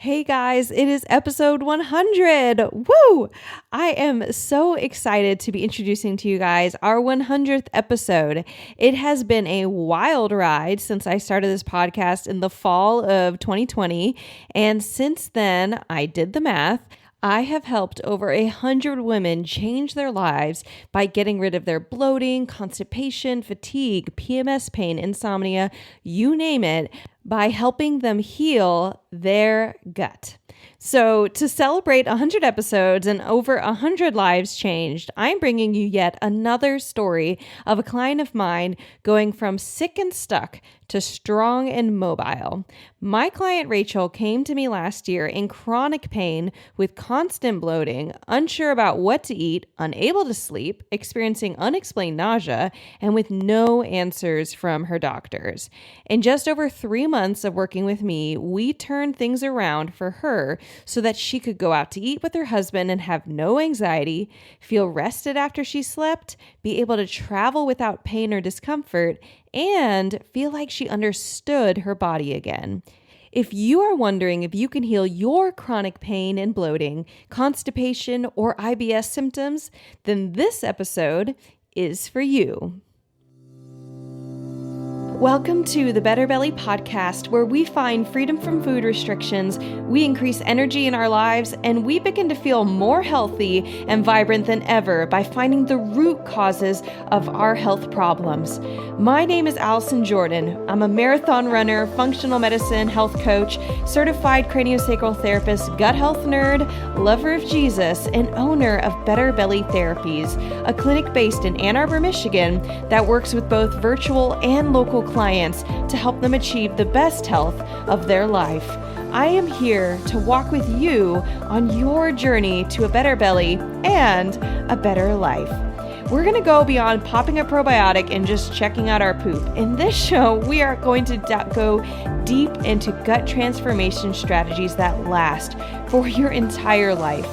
Hey guys, it is episode 100. Woo! I am so excited to be introducing to you guys our 100th episode. It has been a wild ride since I started this podcast in the fall of 2020. And since then, I did the math. I have helped over 100 women change their lives by getting rid of their bloating, constipation, fatigue, PMS pain, insomnia, you name it, by helping them heal their gut. So, to celebrate 100 episodes and over 100 lives changed, I'm bringing you yet another story of a client of mine going from sick and stuck to strong and mobile. My client Rachel came to me last year in chronic pain with constant bloating, unsure about what to eat, unable to sleep, experiencing unexplained nausea, and with no answers from her doctors. In just over 3 months of working with me, we turned things around for her so that she could go out to eat with her husband and have no anxiety, feel rested after she slept, be able to travel without pain or discomfort, and feel like she understood her body again. If you are wondering if you can heal your chronic pain and bloating, constipation, or IBS symptoms, then this episode is for you. Welcome to the Better Belly podcast, where we find freedom from food restrictions, we increase energy in our lives, and we begin to feel more healthy and vibrant than ever by finding the root causes of our health problems. My name is Allison Jordan. I'm a marathon runner, functional medicine health coach, certified craniosacral therapist, gut health nerd, lover of Jesus, and owner of Better Belly Therapies, a clinic based in Ann Arbor, Michigan that works with both virtual and local clients to help them achieve the best health of their life. I am here to walk with you on your journey to a better belly and a better life. We're going to go beyond popping a probiotic and just checking out our poop. In this show, we are going to go deep into gut transformation strategies that last for your entire life.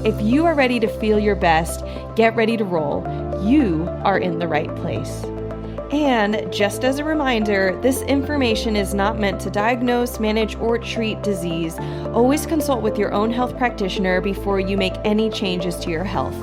If you are ready to feel your best, get ready to roll. You are in the right place. And just as a reminder, this information is not meant to diagnose, manage, or treat disease. Always consult with your own health practitioner before you make any changes to your health.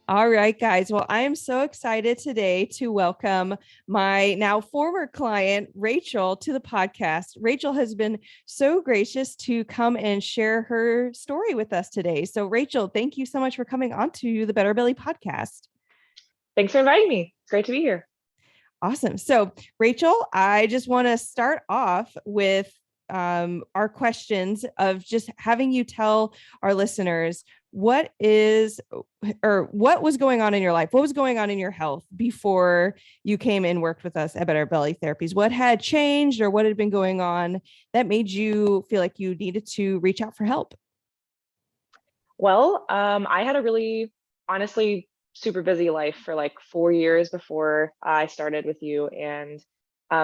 All right, guys. Well, I am so excited today to welcome my now former client, Rachel, to the podcast. Rachel has been so gracious to come and share her story with us today. So, Rachel, thank you so much for coming on to the Better Belly podcast. Thanks for inviting me. It's great to be here. Awesome. So, Rachel, I just want to start off with our questions of just having you tell our listeners what was going on in your life? What was going on in your health before you came and worked with us at Better Belly Therapies? What had changed or what had been going on that made you feel like you needed to reach out for help? Well, I had a really, honestly, super busy life for like 4 years before I started with you. And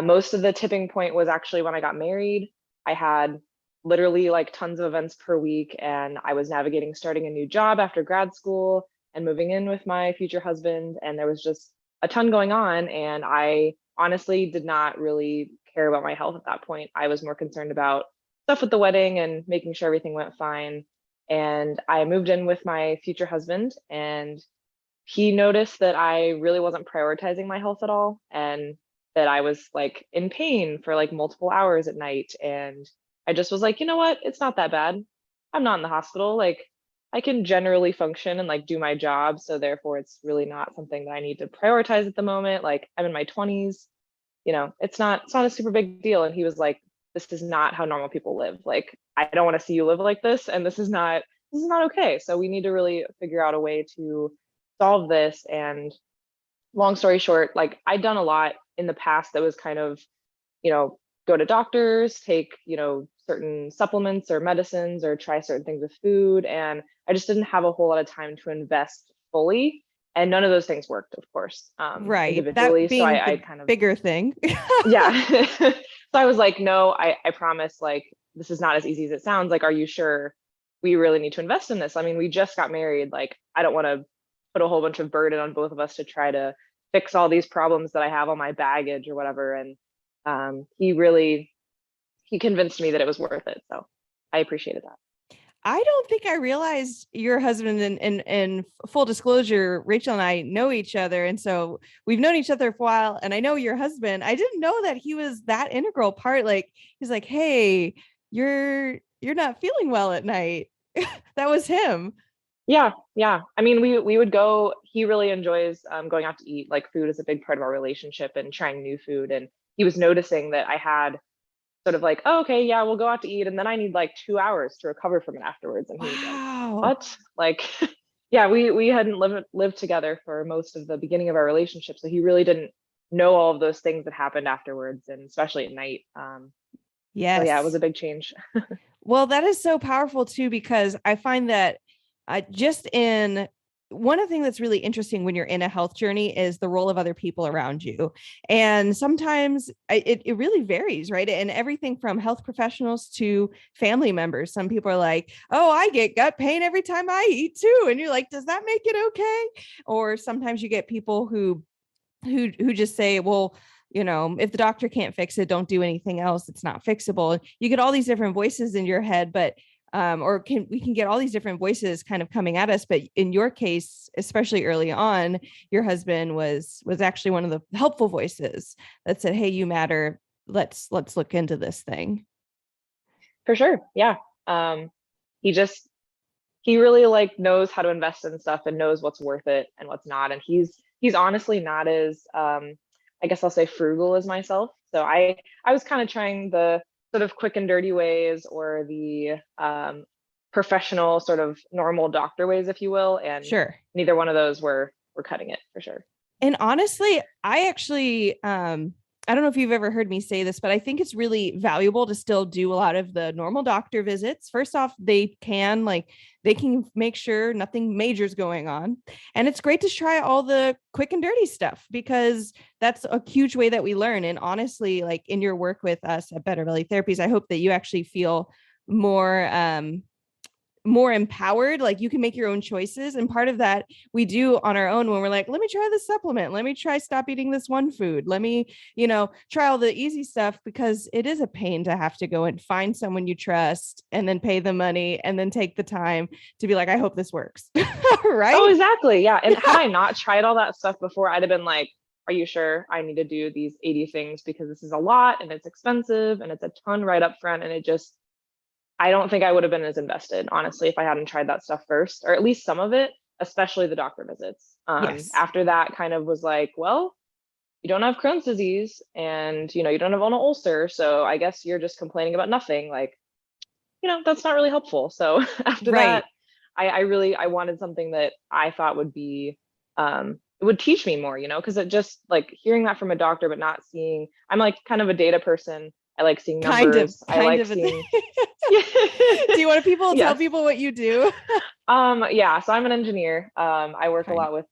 most of the tipping point was actually when I got married. I had literally like tons of events per week, and I was navigating starting a new job after grad school and moving in with my future husband. And there was just a ton going on. And I honestly did not really care about my health at that point. I was more concerned about stuff with the wedding and making sure everything went fine. And I moved in with my future husband, and he noticed that I really wasn't prioritizing my health at all, and that I was like in pain for like multiple hours at night. And I just was like, you know what? It's not that bad. I'm not in the hospital. Like, I can generally function and like do my job. So therefore it's really not something that I need to prioritize at the moment. Like, I'm in my 20s, it's not a super big deal. And he was like, this is not how normal people live. Like, I don't want to see you live like this, and this is not okay. So we need to really figure out a way to solve this. And long story short, like, I'd done a lot in the past that was kind of, go to doctors, take, certain supplements or medicines, or try certain things with food. And I just didn't have a whole lot of time to invest fully. And none of those things worked, of course, Right. individually. That So being I the kind of, bigger thing. yeah. So I was like, no, I promise, like, this is not as easy as it sounds. Like, are you sure we really need to invest in this? I mean, we just got married. Like, I don't want to put a whole bunch of burden on both of us to try to fix all these problems that I have on my baggage or whatever. And He convinced me that it was worth it. So I appreciated that. I don't think I realized your husband, and full disclosure, Rachel and I know each other. And so we've known each other for a while. And I know your husband. I didn't know that he was that integral part. Like he's like, hey, you're not feeling well at night. That was him. Yeah, yeah. I mean, we would go. He really enjoys going out to eat. Like food is a big part of our relationship and trying new food. And he was noticing that I had sort of like, oh, okay, yeah, we'll go out to eat, and then I need like 2 hours to recover from it afterwards. And he was like, Wow. what? Like, yeah, we hadn't lived together for most of the beginning of our relationship, so he really didn't know all of those things that happened afterwards, and especially at night. So yeah, it was Yes. a big change. Well, that is so powerful too, because I find that just in one of the things that's really interesting when you're in a health journey is the role of other people around you. And sometimes it really varies, right? And everything from health professionals to family members. Some people are like, oh, I get gut pain every time I eat too. And you're like, does that make it okay? Or sometimes you get people who just say, well, if the doctor can't fix it, don't do anything else. It's not fixable. You get all these different voices in your head, but we can get all these different voices kind of coming at us. But in your case, especially early on, your husband was actually one of the helpful voices that said, hey, you matter. Let's look into this thing. For sure. Yeah. He just he really like knows how to invest in stuff and knows what's worth it and what's not. And he's honestly not as I guess I'll say frugal as myself. So I was kind of trying the sort of quick and dirty ways, or the professional sort of normal doctor ways, if you will. And Sure. neither one of those were cutting it for sure. And honestly, I actually I don't know if you've ever heard me say this, but I think it's really valuable to still do a lot of the normal doctor visits. First off, they can make sure nothing major is going on. And it's great to try all the quick and dirty stuff, because that's a huge way that we learn. And honestly, like in your work with us at Better Belly Therapies, I hope that you actually feel more empowered, like you can make your own choices. And part of that we do on our own when we're like, let me try this supplement, let me try stop eating this one food, let me try all the easy stuff, because it is a pain to have to go and find someone you trust and then pay the money and then take the time to be like, I hope this works. Oh, Right. exactly. Yeah. And had I not tried all that stuff before, I'd have been like, are you sure I need to do these 80 things, because this is a lot and it's expensive and it's a ton right up front, and it just I don't think I would have been as invested, honestly, if I hadn't tried that stuff first, or at least some of it, especially the doctor visits. Yes. After that, kind of was like, well, you don't have Crohn's disease, and you don't have an ulcer, so I guess you're just complaining about nothing. Like, that's not really helpful. So after that, Right. I wanted something that I thought would be it would teach me more, because it just like hearing that from a doctor, but not seeing. I'm like kind of a data person. I like seeing kind of numbers. I kind like of seeing. do you want people to tell Yes. people what you do? Yeah, so I'm an engineer. I work a Okay. lot with,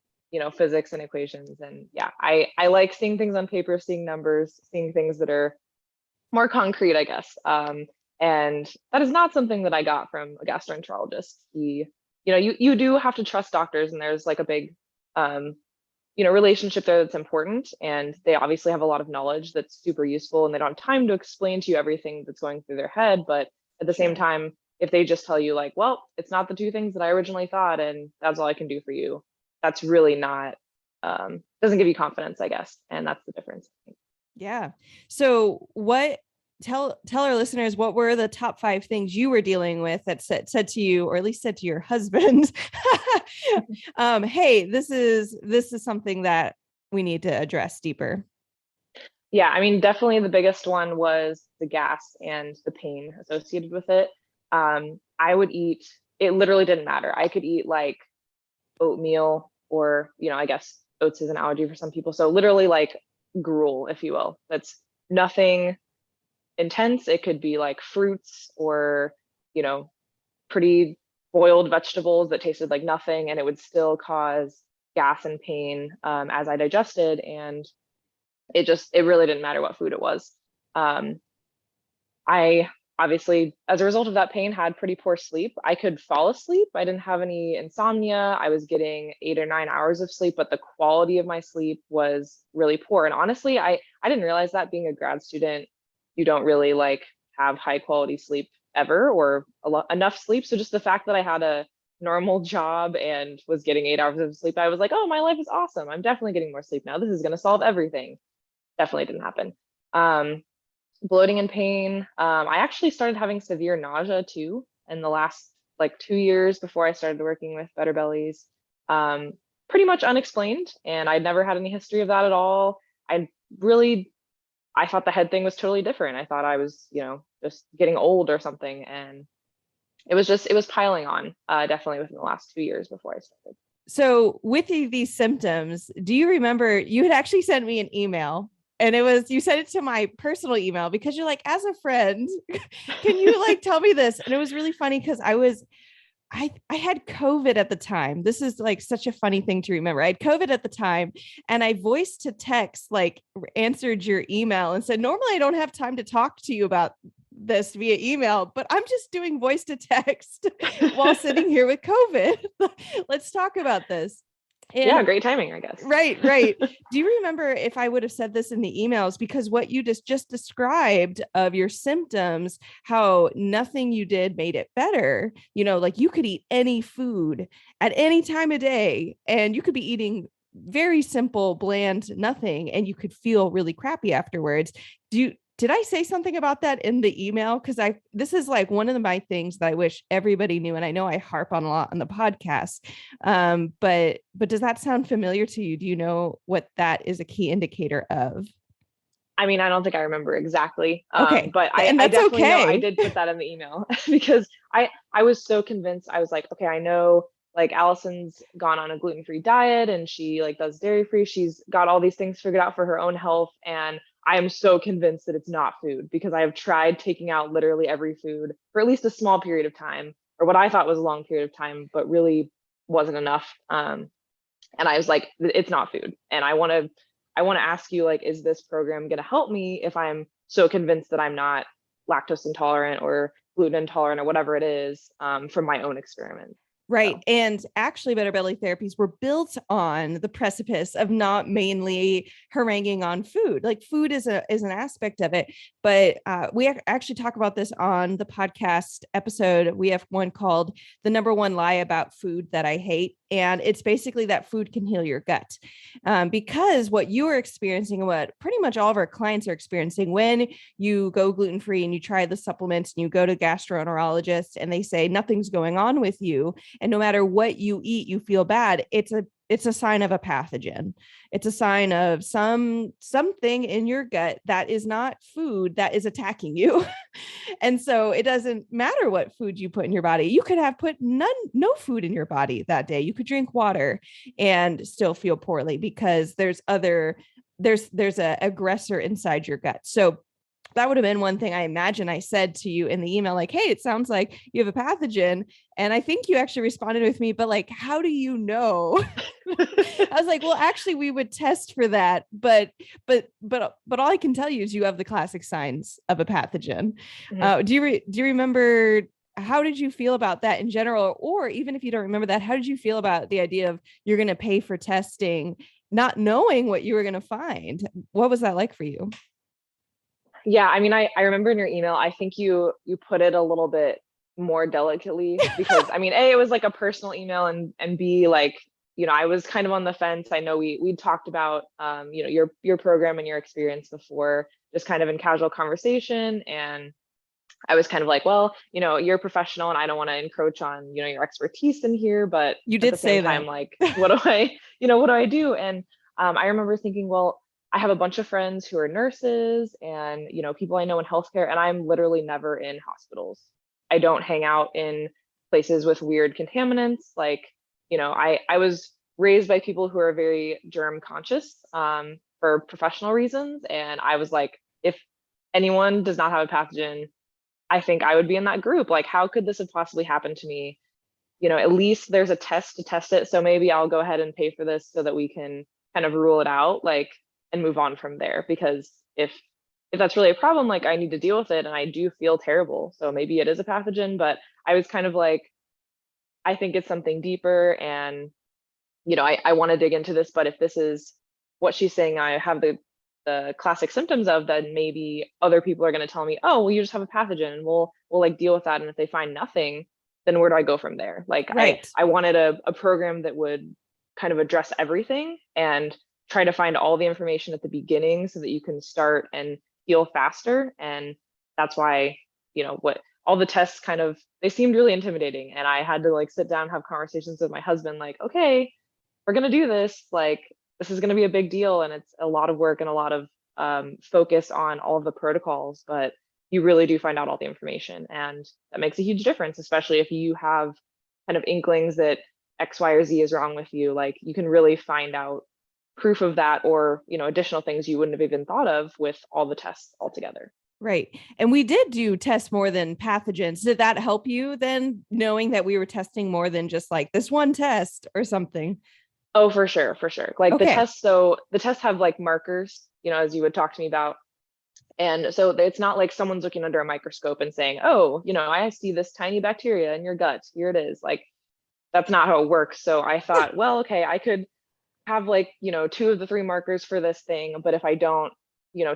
physics and equations. And yeah, I like seeing things on paper, seeing numbers, seeing things that are more concrete, I guess. And that is not something that I got from a gastroenterologist. You do have to trust doctors, and there's like a big um, relationship there that's important. And they obviously have a lot of knowledge that's super useful, and they don't have time to explain to you everything that's going through their head. But at the same Sure. time, if they just tell you like, well, it's not the two things that I originally thought, and that's all I can do for you, that's really not doesn't give you confidence, I guess. And that's the difference. Yeah. So what tell our listeners what were the top 5 things you were dealing with that said to you, or at least said to your husband, hey, this is something that we need to address deeper. Yeah, I mean, definitely the biggest one was the gas and the pain associated with it. I would eat, it literally didn't matter. I could eat like oatmeal, or, I guess oats is an allergy for some people. So literally like gruel, if you will. That's nothing intense. It could be like fruits, or, you know, pretty boiled vegetables that tasted like nothing, and it would still cause gas and pain as I digested. And it really didn't matter what food it was. Um, I obviously, as a result of that pain, had pretty poor sleep. I could fall asleep. I didn't have any insomnia. I was getting 8 or 9 hours of sleep, but the quality of my sleep was really poor. And honestly, I didn't realize that being a grad student, you don't really like have high quality sleep ever or enough sleep. So just the fact that I had a normal job and was getting 8 hours of sleep, I was like, oh, my life is awesome. I'm definitely getting more sleep now. This is going to solve everything. Definitely didn't happen. Um, Bloating and pain. I actually started having severe nausea too in the last like 2 years before I started working with Better Bellies. Um, Pretty much unexplained, and I'd never had any history of that at all. I really, I thought the head thing was totally different. I thought I was, just getting old or something, and it was piling on, definitely within the last 2 years before I started. So with these symptoms, do you remember you had actually sent me an email, and you sent it to my personal email because you're like, as a friend, can you like tell me this? And it was really funny because I had COVID at the time. This is like such a funny thing to remember. I had COVID at the time, and I voice to text like answered your email and said, normally I don't have time to talk to you about this via email, but I'm just doing voice to text while sitting here with COVID. Let's talk about this. Yeah, And great timing, I guess. right. Do you remember if I would have said this in the emails? Because what you just described of your symptoms, how nothing you did made it better. Like you could eat any food at any time of day, and you could be eating very simple, bland nothing, and you could feel really crappy afterwards. Did I say something about that in the email? Because this is like one of my things that I wish everybody knew, and I know I harp on a lot on the podcast. But does that sound familiar to you? Do you know what that is a key indicator of? I mean, I don't think I remember exactly, Okay, but and I that's definitely know I okay. did put that in the email because I was so convinced. I was like, okay, I know like Allison's gone on a gluten-free diet and she like does dairy-free. She's got all these things figured out for her own health, and I am so convinced that it's not food because I have tried taking out literally every food for at least a small period of time, or what I thought was a long period of time, but really wasn't enough. And I was like, it's not food, and I want to ask you, like, is this program going to help me if I'm so convinced that I'm not lactose intolerant or gluten intolerant or whatever it is, from my own experiment. Right. So And actually, Better Belly therapies were built on the precipice of not mainly haranguing on food. Like food is an aspect of it, but we actually talk about this on the podcast episode. We have one called "The Number One Lie About Food That I Hate," and it's basically that food can heal your gut, because what you are experiencing and what pretty much all of our clients are experiencing when you go gluten free and you try the supplements and you go to gastroenterologist and they say nothing's going on with you, and no matter what you eat you feel bad, it's a sign of a pathogen. It's a sign of something in your gut that is not food that is attacking you. And so it doesn't matter what food you put in your body. You could have put no food in your body that day. You could drink water and still feel poorly because there's a aggressor inside your gut. So that would have been one thing I imagine I said to you in the email, like, hey, it sounds like you have a pathogen. And I think you actually responded with me, but like, how do you know? I was like, well, actually, we would test for that, but all I can tell you is you have the classic signs of a pathogen. mhm. Do you remember how did you feel about that in general, or even if you don't remember that, how did you feel about the idea of you're going to pay for testing, not knowing what you were going to find? What was that like for you? Yeah, I mean, I remember in your email, I think you put it a little bit more delicately because I mean, A, it was like a personal email, and B, like, I was kind of on the fence. I know we talked about, your program and your experience before, just kind of in casual conversation, and I was kind of like, well, you're a professional and I don't want to encroach on, your expertise in here, but You at the did same say time, that. like, what do I do? And I remember thinking, well, I have a bunch of friends who are nurses and, people I know in healthcare, and I'm literally never in hospitals. I don't hang out in places with weird contaminants. Like, I was raised by people who are very germ conscious, for professional reasons. And I was like, if anyone does not have a pathogen, I think I would be in that group. Like, how could this have possibly happened to me? At least there's a test to test it. So maybe I'll go ahead and pay for this so that we can kind of rule it out, like, and move on from there. Because if if that's really a problem, like I need to deal with it, and I do feel terrible. So maybe it is a pathogen, but I was kind of like, I think it's something deeper, and I want to dig into this, but if this is what she's saying I have the classic symptoms of, then maybe other people are going to tell me, oh, well, you just have a pathogen, and we'll like deal with that. And if they find nothing, then where do I go from there? Like Right. I wanted a program that would kind of address everything and try to find all the information at the beginning so that you can start and heal faster. And that's why, what all the tests kind of, they seemed really intimidating. And I had to like sit down, have conversations with my husband, like, okay, we're going to do this. Like, this is going to be a big deal. And it's a lot of work and a lot of focus on all of the protocols, but you really do find out all the information. And that makes a huge difference, especially if you have kind of inklings that X, Y, or Z is wrong with you. Like, you can really find out proof of that, or, additional things you wouldn't have even thought of with all the tests altogether. Right. And we did do test more than pathogens. Did that help you then, knowing that we were testing more than just like this one test or something? Oh, for sure, for sure. Like the Okay. tests, so the tests have like markers, as you would talk to me about. And so it's not like someone's looking under a microscope and saying, oh, I see this tiny bacteria in your gut. Here it is. Like, that's not how it works. So I thought, well, okay, I could have like, two of the three markers for this thing, but if I don't,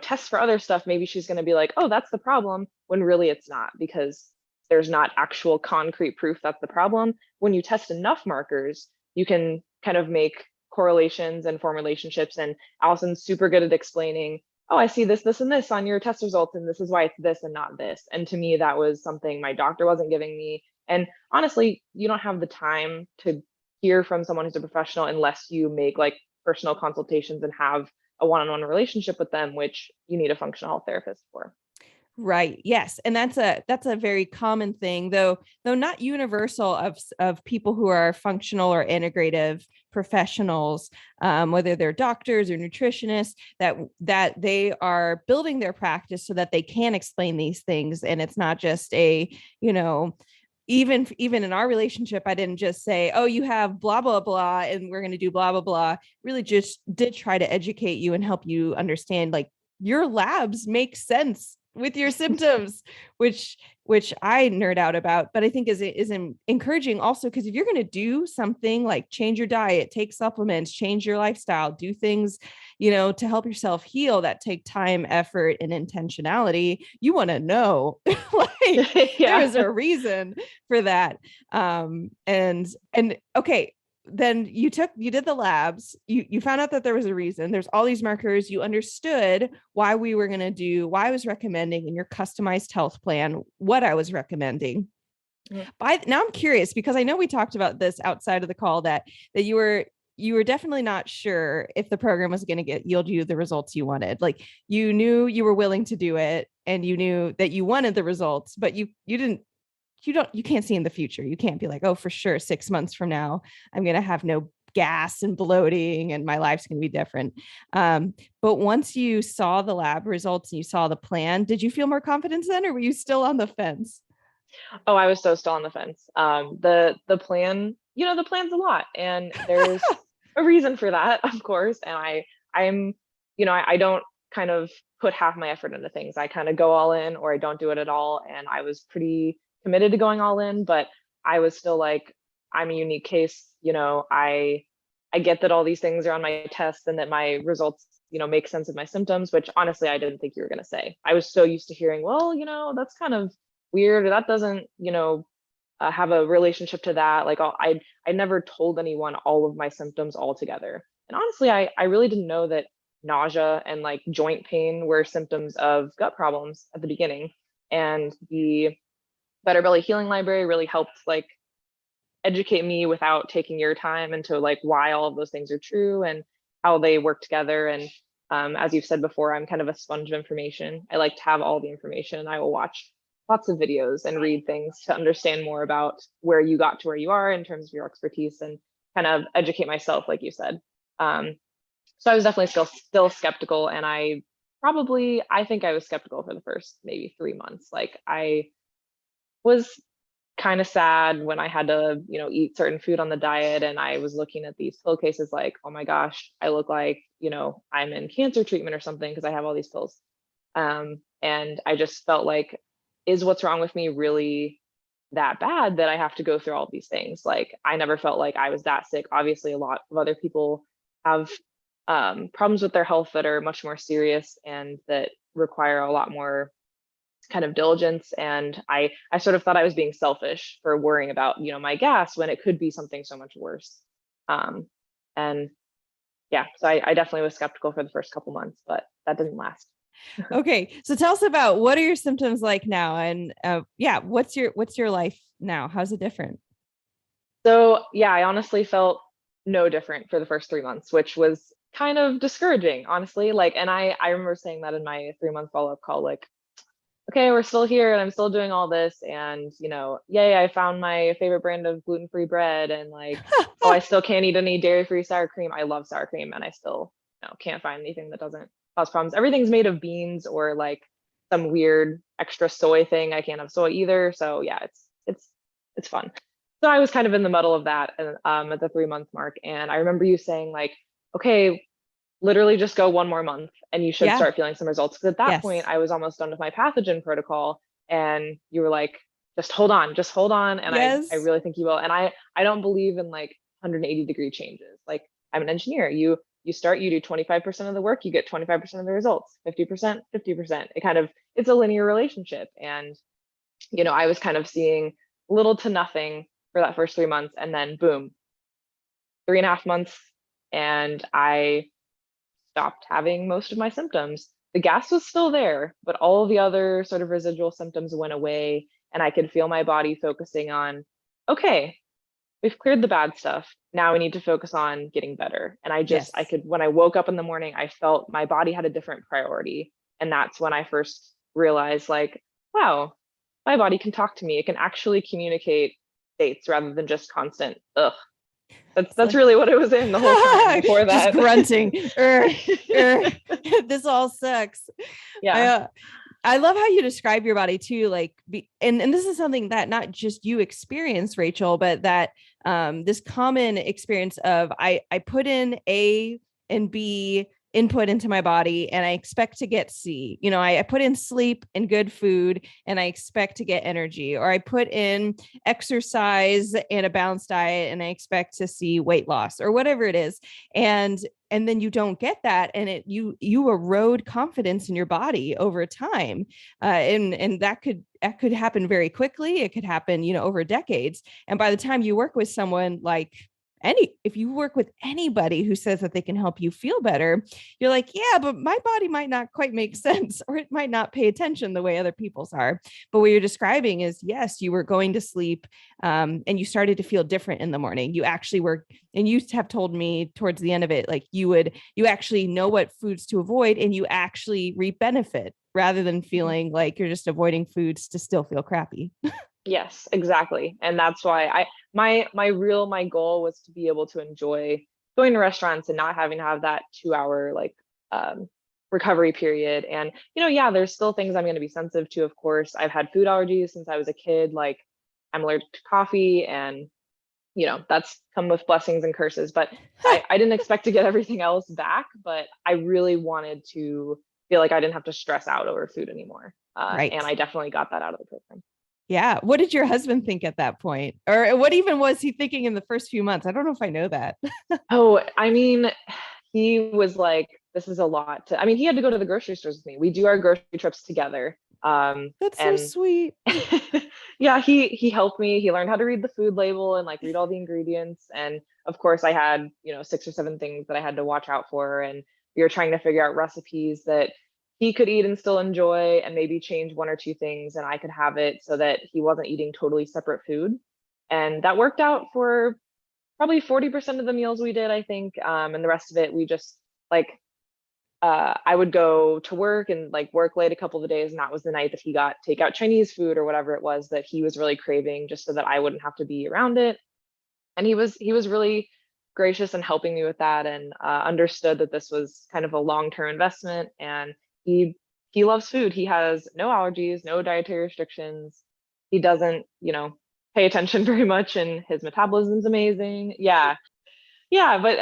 test for other stuff, maybe she's going to be like, oh, that's the problem, when really it's not, because there's not actual concrete proof that's the problem. When you test enough markers, you can kind of make correlations and form relationships. And Allison's super good at explaining, oh, I see this, this, and this on your test results, and this is why it's this and not this. And to me, that was something my doctor wasn't giving me. And honestly, you don't have the time to hear from someone who's a professional unless you make like personal consultations and have a one-on-one relationship with them, which you need a functional health therapist for. Right. Yes. And that's a very common thing, though not universal, of people who are functional or integrative professionals, whether they're doctors or nutritionists, that they are building their practice so that they can explain these things. And it's not just even in our relationship, I didn't just say, oh, you have blah, blah, blah, and we're going to do blah, blah, blah. Really just did try to educate you and help you understand, like, your labs make sense with your symptoms, which I nerd out about, but I think is encouraging also, because if you're going to do something like change your diet, take supplements, change your lifestyle, do things, to help yourself heal, that take time, effort, and intentionality, you want to know, like, there Yeah. is a reason for that. And okay, then you did the labs, you found out that there was a reason, there's all these markers, you understood why I was recommending in your customized health plan what I was recommending. Mhm. But now I'm curious, because I know we talked about this outside of the call, that you were definitely not sure if the program was going to yield you the results you wanted. Like, you knew you were willing to do it, and you knew that you wanted the results, but you can't see in the future. You can't be like, oh, for sure, 6 months from now, I'm going to have no gas and bloating and my life's going to be different. But once you saw the lab results and you saw the plan, did you feel more confidence then, or were you still on the fence? Oh, I was so still on the fence. The plan, the plan's a lot, and there's a reason for that, of course. And I'm, I don't kind of put half my effort into things. I kind of go all in, or I don't do it at all. And I was pretty committed to going all in, but I was still like, I'm a unique case. I get that all these things are on my test and that my results, make sense of my symptoms, which honestly I didn't think you were going to say. I was so used to hearing, well, that's kind of weird, or that doesn't, have a relationship to that. Like, I never told anyone all of my symptoms all together. And honestly, I really didn't know that nausea and like joint pain were symptoms of gut problems at the beginning. And the Better Belly Healing Library really helped like educate me without taking your time into like why all of those things are true and how they work together. And as you've said before, I'm kind of a sponge of information. I like to have all the information, and I will watch lots of videos and read things to understand more about where you got to where you are in terms of your expertise, and kind of educate myself, like you said. Um, so I was definitely still skeptical, and I think I was skeptical for the first maybe 3 months. Like, I was kind of sad when I had to, eat certain food on the diet, and I was looking at these pill cases like, oh my gosh, I look like, I'm in cancer treatment or something because I have all these pills. And I just felt like, is what's wrong with me really that bad that I have to go through all these things? Like, I never felt like I was that sick. Obviously, a lot of other people have problems with their health that are much more serious and that require a lot more kind of diligence. And I sort of thought I was being selfish for worrying about, my gas when it could be something so much worse. Um, and yeah, so I definitely was skeptical for the first couple months, but that didn't last. Okay, so tell us about what are your symptoms like now, and yeah, what's your life now? How's it different? So yeah, I honestly felt no different for the first 3 months, which was kind of discouraging, honestly. Like, and I remember saying that in my 3-month follow-up call, like, okay, we're still here and I'm still doing all this, and yay, I found my favorite brand of gluten-free bread, and like, oh, I still can't eat any dairy-free sour cream. I love sour cream, and I still, can't find anything that doesn't cause problems. Everything's made of beans or like some weird extra soy thing. I can't have soy either. So yeah, it's fun. So I was kind of in the middle of that at the 3-month mark, and I remember you saying like, okay, literally just go one more month and you should Yeah. start feeling some results. Because at that point, Yes. I was almost done with my pathogen protocol, and you were like, just hold on. And I Yes. really think you will. And I don't believe in like 180-degree changes. Like, I'm an engineer. You do 25% of the work, you get 25% of the results, 50%, 50%. It's a linear relationship. And, I was kind of seeing little to nothing for that first 3 months. And then boom, 3.5 months. And I stopped having most of my symptoms. The gas was still there, but all of the other sort of residual symptoms went away. And I could feel my body focusing on, okay, we've cleared the bad stuff. Now we need to focus on getting better. And I Yes. could, when I woke up in the morning, I felt my body had a different priority. And that's when I first realized, like, wow, my body can talk to me. It can actually communicate states rather than just constant, ugh. That's It's that's like really what it was in the whole time before just that. grunting. Er. This all sucks. I Yeah. uh, I love how you describe your body too, like and this is something that not just you experience, Rachel, but that this common experience of I put in A and B input into my body and I expect to get C. I put in sleep and good food and I expect to get energy, or I put in exercise and a balanced diet and I expect to see weight loss or whatever it is. And then you don't get that, and you erode confidence in your body over time, and that could happen very quickly. It could happen over decades, and by the time you work with someone like if you work with anybody who says that they can help you feel better, you're like, yeah, but my body might not quite make sense, or it might not pay attention the way other people's are. But what you're describing is, yes, you were going to sleep, and you started to feel different in the morning. You actually were, and you have told me towards the end of it, like you actually know what foods to avoid, and you actually reap benefit rather than feeling like you're just avoiding foods to still feel crappy. Yes, exactly. And that's why my goal was to be able to enjoy going to restaurants and not having to have that 2 hour like um recovery period. And yeah, there's still things I'm going to be sensitive to, of course. I've had food allergies since I was a kid. Like, I'm allergic to coffee, and that's come with blessings and curses. But I didn't expect to get everything else back, but I really wanted to feel like I didn't have to stress out over food anymore. And Right. I definitely got that out of the program. Yeah. What did your husband think at that point? Or what even was he thinking in the first few months? I don't know if I know that. Oh, I mean, he was like, this is a lot to, I mean, he had to go to the grocery stores with me. We do our grocery trips together. That's so And sweet. yeah, he helped me. He learned how to read the food label and like read all the ingredients. And of course, I had, 6 or 7 things that I had to watch out for. And we were trying to figure out recipes that he could eat and still enjoy, and maybe change 1 or 2 things and I could have it so that he wasn't eating totally separate food. And that worked out for probably 40% of the meals we did, I think. And the rest of it, we just like, I would go to work and like work late a couple of days. And that was the night that he got takeout Chinese food or whatever it was that he was really craving, just so that I wouldn't have to be around it. And he was really gracious in helping me with that, and understood that this was kind of a long-term investment. And he he loves food. He has no allergies, no dietary restrictions. He doesn't, pay attention very much, and his metabolism's amazing. Yeah. Yeah, but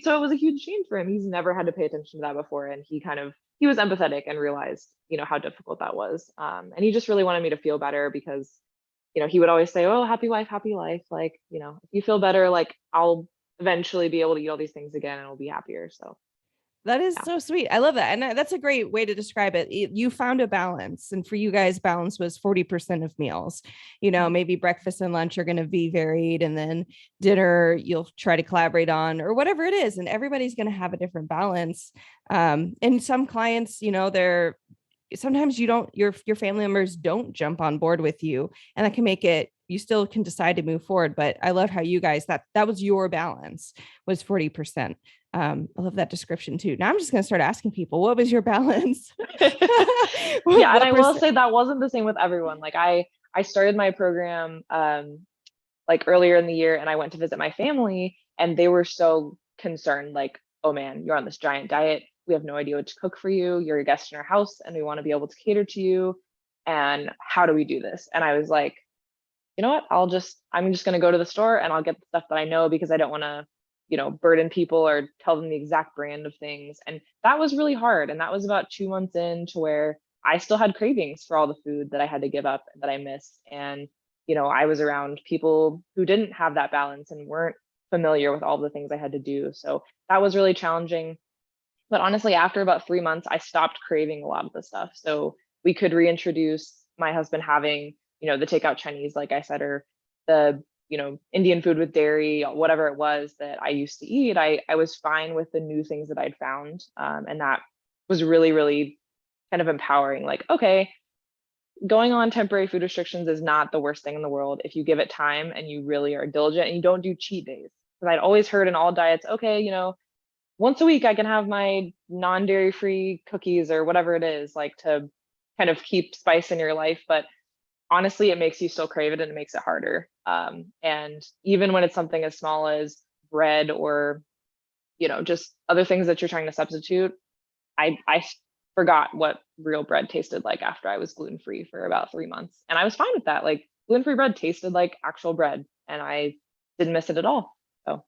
so it was a huge change for him. He's never had to pay attention to that before, and he kind of he was empathetic and realized, how difficult that was. And he just really wanted me to feel better because, he would always say, "Oh, happy wife, happy life." Like, if you feel better, like I'll eventually be able to eat all these things again and I'll be happier. So That is yeah. so sweet. I love that. And that's a great way to describe it. You found a balance. And for you guys, balance was 40% of meals. Mhm. Maybe breakfast and lunch are going to be varied. And then dinner, you'll try to collaborate on or whatever it is. And everybody's going to have a different balance. And some clients, they're sometimes your family members don't jump on board with you, and that can make it, you still can decide to move forward. But I love how you guys, that was your balance, was 40%. I love that description too. Now I'm just going to start asking people, what was your balance? Yeah, and What I will percent? say that wasn't the same with everyone. Like I started my program like earlier in the year, and I went to visit my family and they were so concerned, like, "Oh man, you're on this giant diet. We have no idea what to cook for you. You're a guest in our house and we want to be able to cater to you. And how do we do this?" And I was like, "You know what? I'm just going to go to the store and I'll get the stuff that I know because I don't want to, burden people or tell them the exact brand of things." And that was really hard. And that was about 2 months in to where I still had cravings for all the food that I had to give up and that I missed. And, I was around people who didn't have that balance and weren't familiar with all the things I had to do. So that was really challenging. But honestly, after about 3 months, I stopped craving a lot of the stuff. So we could reintroduce my husband having, the takeout Chinese, like I said, or the, Indian food with dairy, whatever it was that I used to eat. I was fine with the new things that I'd found. And that was really, really kind of empowering. Like, okay, going on temporary food restrictions is not the worst thing in the world if you give it time and you really are diligent and you don't do cheat days. Because I'd always heard in all diets, okay, once a week I can have my non-dairy free cookies or whatever it is, like to kind of keep spice in your life. But honestly, it makes you still crave it and it makes it harder. And even when it's something as small as bread or, just other things that you're trying to substitute, I forgot what real bread tasted like after I was gluten free for about 3 months. And I was fine with that. Like gluten free bread tasted like actual bread and I didn't miss it at all. So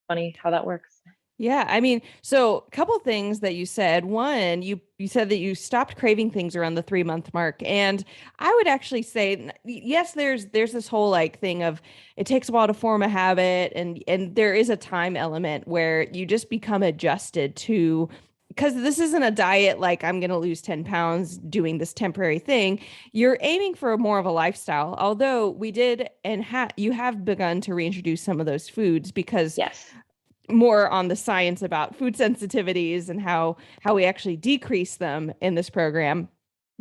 funny how that works. Yeah, I mean, so a couple things that you said. One, you said that you stopped craving things around the 3 month mark, and I would actually say yes. There's this whole like thing of it takes a while to form a habit, and there is a time element where you just become adjusted to. Because this isn't a diet like I'm going to lose 10 pounds doing this temporary thing. You're aiming for more of a lifestyle. Although we did and you have begun to reintroduce some of those foods because Yes. more on the science about food sensitivities and how we actually decrease them in this program,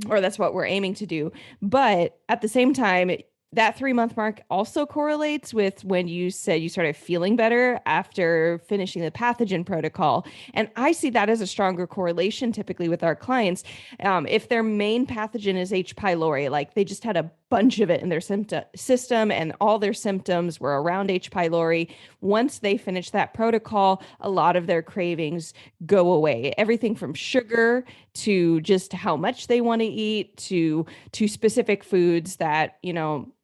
or that's what we're aiming to do. But at the same time, that 3 month mark also correlates with when you said you started feeling better after finishing the pathogen protocol. And I see that as a stronger correlation typically with our clients. If their main pathogen is H. pylori, like they just had a bunch of it in their system and all their symptoms were around H. pylori, once they finish that protocol, a lot of their cravings go away. Everything from sugar to just how much they want to eat to specific foods that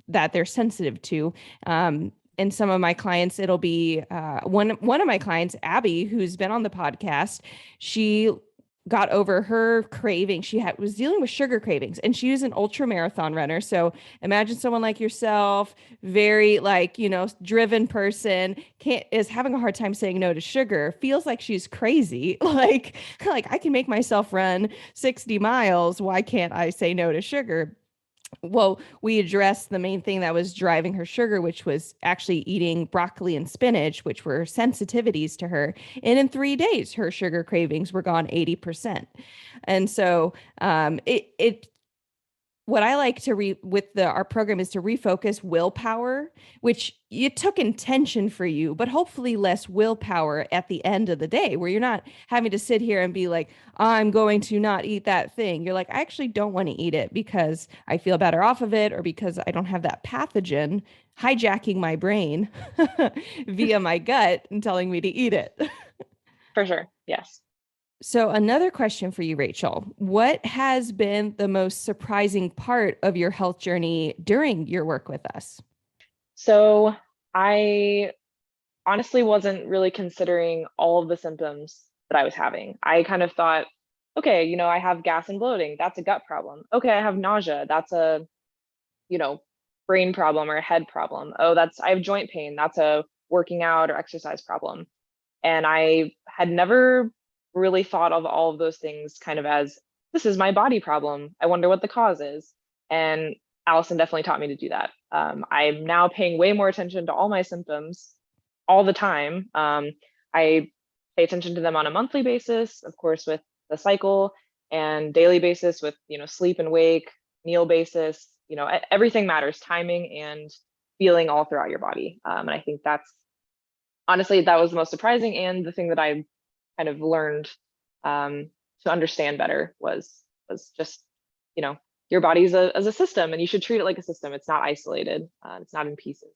that they're sensitive to. And some of my clients, it'll be one of my clients, Abby, who's been on the podcast. She got over her craving. Was dealing with sugar cravings, and she was an ultra marathon runner. So imagine someone like yourself, very like driven person, can't is having a hard time saying no to sugar. Feels like she's crazy. Like I can make myself run 60 miles. Why can't I say no to sugar? Well, we addressed the main thing that was driving her sugar, which was actually eating broccoli and spinach, which were sensitivities to her. And in 3 days, her sugar cravings were gone 80%. And so it what I like to with our program is to refocus willpower, which it took intention for you, but hopefully less willpower at the end of the day, where you're not having to sit here and be like, I'm going to not eat that thing. You're like, I actually don't want to eat it because I feel better off of it, or because I don't have that pathogen hijacking my brain via my gut and telling me to eat it. For sure. Yes. So, another question for you, Rachel. What has been the most surprising part of your health journey during your work with us? So I honestly wasn't really considering all of the symptoms that I was having. I kind of thought okay, I have gas and bloating. That's a gut problem. Okay, I have nausea. That's a, you know, brain problem or a head problem. Oh, I have joint pain. That's a working out or exercise problem. And I had never really thought of all of those things kind of as, this is my body problem. I wonder what the cause is. And Allison definitely taught me to do that. I'm now paying way more attention to all my symptoms all the time. I pay attention to them on a monthly basis, of course, with the cycle, and daily basis with, sleep and wake, meal basis, everything matters, timing and feeling all throughout your body. And I think honestly, that was the most surprising, and the thing that I kind of learned to understand better was just, your body's as a system, and you should treat it like a system. It's not isolated. It's not in pieces.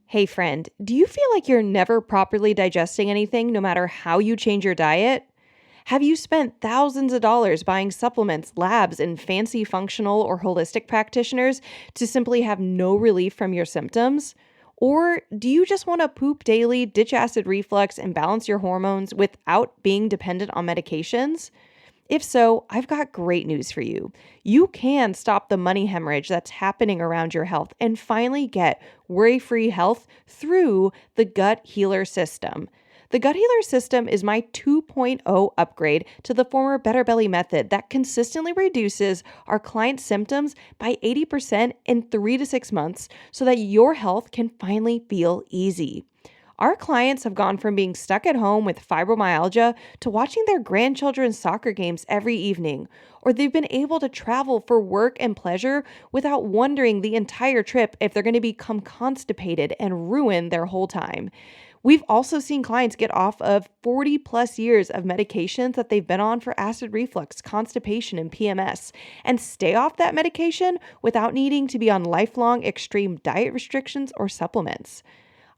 Hey, friend, do you feel like you're never properly digesting anything no matter how you change your diet? Have you spent thousands of dollars buying supplements, labs, and fancy functional or holistic practitioners to simply have no relief from your symptoms? Or do you just want to poop daily, ditch acid reflux, and balance your hormones without being dependent on medications? If so, I've got great news for you. You can stop the money hemorrhage that's happening around your health and finally get worry-free health through the Gut Healer System. The Gut Healer System is my 2.0 upgrade to the former Better Belly method that consistently reduces our clients' symptoms by 80% in 3 to 6 months so that your health can finally feel easy. Our clients have gone from being stuck at home with fibromyalgia to watching their grandchildren's soccer games every evening, or they've been able to travel for work and pleasure without wondering the entire trip if they're going to become constipated and ruin their whole time. We've also seen clients get off of 40 plus years of medications that they've been on for acid reflux, constipation, and PMS, and stay off that medication without needing to be on lifelong extreme diet restrictions or supplements.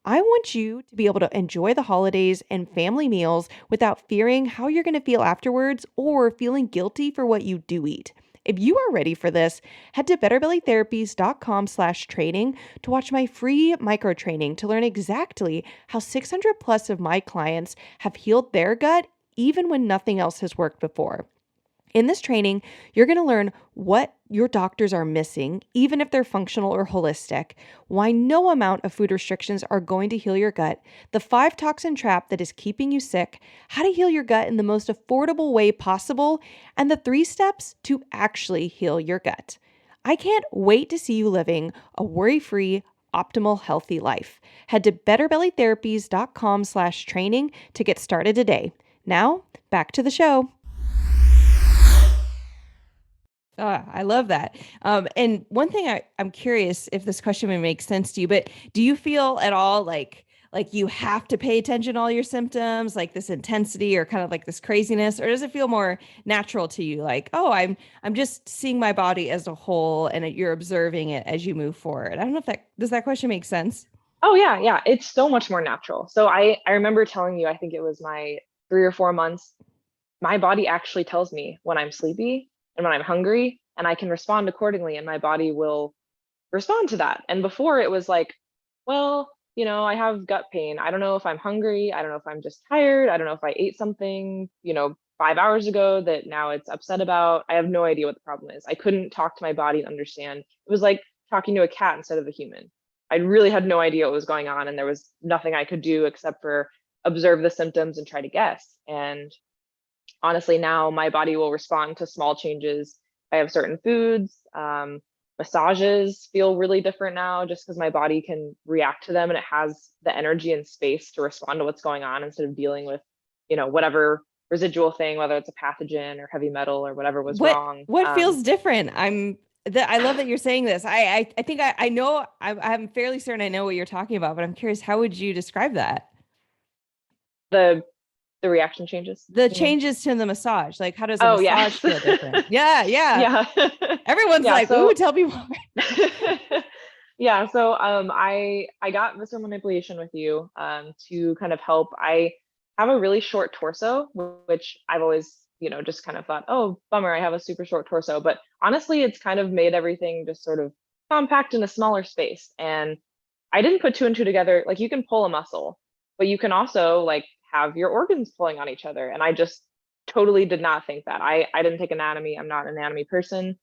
I want you to be able to enjoy the holidays and family meals without fearing how you're going to feel afterwards or feeling guilty for what you do eat. If you are ready for this, head to betterbellytherapies.com/training to watch my free micro training to learn exactly how 600 plus of my clients have healed their gut even when nothing else has worked before. In this training, you're going to learn what your doctors are missing, even if they're functional or holistic, why no amount of food restrictions are going to heal your gut, the 5 toxin trap that is keeping you sick, how to heal your gut in the most affordable way possible, and the 3 steps to actually heal your gut. I can't wait to see you living a worry-free, optimal, healthy life. Head to betterbellytherapies.com/training to get started today. Now, back to the show. I love that. And one thing I'm curious if this question may make sense to you, but do you feel at all like you have to pay attention to all your symptoms, like this intensity or kind of like this craziness, or does it feel more natural to you? Like, oh, I'm just seeing my body as a whole, and you're observing it as you move forward. I don't know if does that question make sense? Oh yeah, yeah. It's so much more natural. So I remember telling you, I think it was my 3 or 4 months, my body actually tells me when I'm sleepy and when I'm hungry, and I can respond accordingly, and my body will respond to that. And before it was like, well, I have gut pain. I don't know if I'm hungry. I don't know if I'm just tired. I don't know if I ate something, 5 hours ago that now it's upset about. I have no idea what the problem is. I couldn't talk to my body and understand. It was like talking to a cat instead of a human. I really had no idea what was going on, and there was nothing I could do except for observe the symptoms and try to guess. And honestly, now my body will respond to small changes. I have certain foods. Massages feel really different now just because my body can react to them, and it has the energy and space to respond to what's going on instead of dealing with, whatever residual thing, whether it's a pathogen or heavy metal or whatever was What wrong. what feels different? I love that you're saying this. I think I know I'm fairly certain I know what you're talking about, but I'm curious, how would you describe that? The the reaction changes, The you mean? changes to the massage. Like, how does a Oh, massage yes. feel different? Yeah, yeah. Yeah. Everyone's Yeah, like, ooh, so tell me more. yeah, so I got visceral manipulation with you to kind of help. I have a really short torso, which I've always, just kind of thought, oh, bummer, I have a super short torso. But honestly, it's kind of made everything just sort of compact in a smaller space. And I didn't put two and two together. Like, you can pull a muscle, but you can also like have your organs pulling on each other. And I just totally did not think that. I didn't take anatomy. I'm not an anatomy person.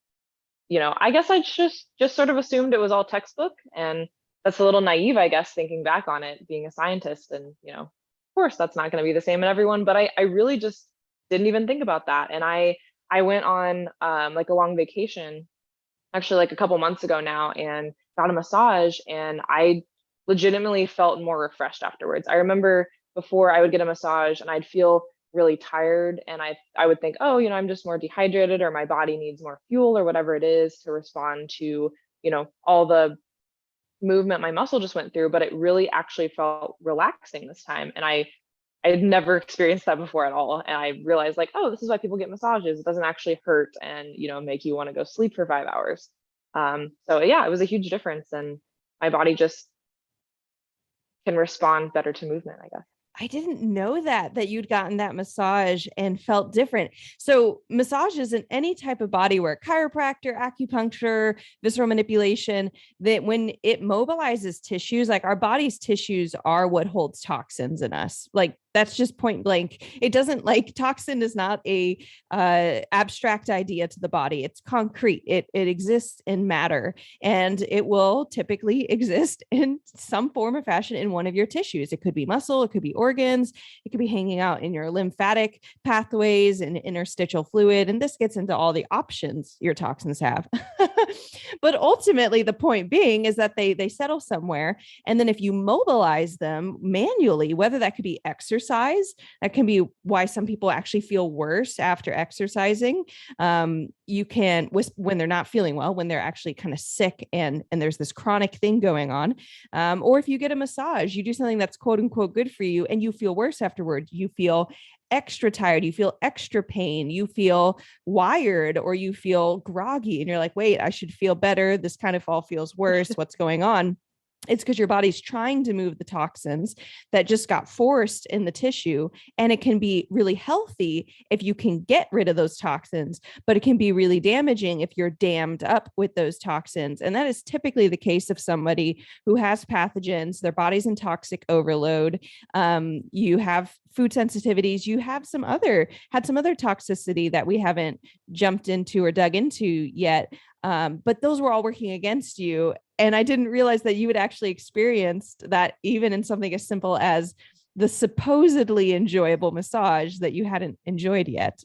I guess I just sort of assumed it was all textbook, and that's a little naive, I guess, thinking back on it, being a scientist, and of course that's not going to be the same in everyone, but I really just didn't even think about that. And I went on like a long vacation, actually like a couple months ago now, and got a massage, and I legitimately felt more refreshed afterwards. I remember before I would get a massage and I'd feel really tired, and I would think, oh, I'm just more dehydrated, or my body needs more fuel, or whatever it is to respond to, all the movement my muscle just went through. But it really actually felt relaxing this time. And I had never experienced that before at all. And I realized, like, oh, this is why people get massages. It doesn't actually hurt and, make you want to go sleep for 5 hours. So yeah, it was a huge difference. And my body just can respond better to movement, I guess. I didn't know that you'd gotten that massage and felt different. So massages in any type of body work, chiropractor, acupuncture, visceral manipulation, that when it mobilizes tissues, like our body's tissues are what holds toxins in us. Like that's just point blank. It doesn't, like, toxin is not a abstract idea to the body. It's concrete. It exists in matter, and it will typically exist in some form or fashion in one of your tissues. It could be muscle, it could be organs, it could be hanging out in your lymphatic pathways and interstitial fluid. And this gets into all the options your toxins have. But ultimately, the point being is that they settle somewhere. And then if you mobilize them manually, whether that could be exercise, that can be why some people actually feel worse after exercising. You can, when they're not feeling well, when they're actually kind of sick and there's this chronic thing going on. Or if you get a massage, you do something that's quote unquote good for you and you feel worse afterwards. You feel extra tired, you feel extra pain, you feel wired, or you feel groggy, and you're like, wait, I should feel better. This kind of all feels worse. What's going on? It's because your body's trying to move the toxins that just got forced in the tissue. And it can be really healthy if you can get rid of those toxins, but it can be really damaging if you're dammed up with those toxins. And that is typically the case of somebody who has pathogens, their body's in toxic overload. You have food sensitivities, you have some other toxicity that we haven't jumped into or dug into yet. But those were all working against you. And I didn't realize that you had actually experienced that even in something as simple as the supposedly enjoyable massage that you hadn't enjoyed yet.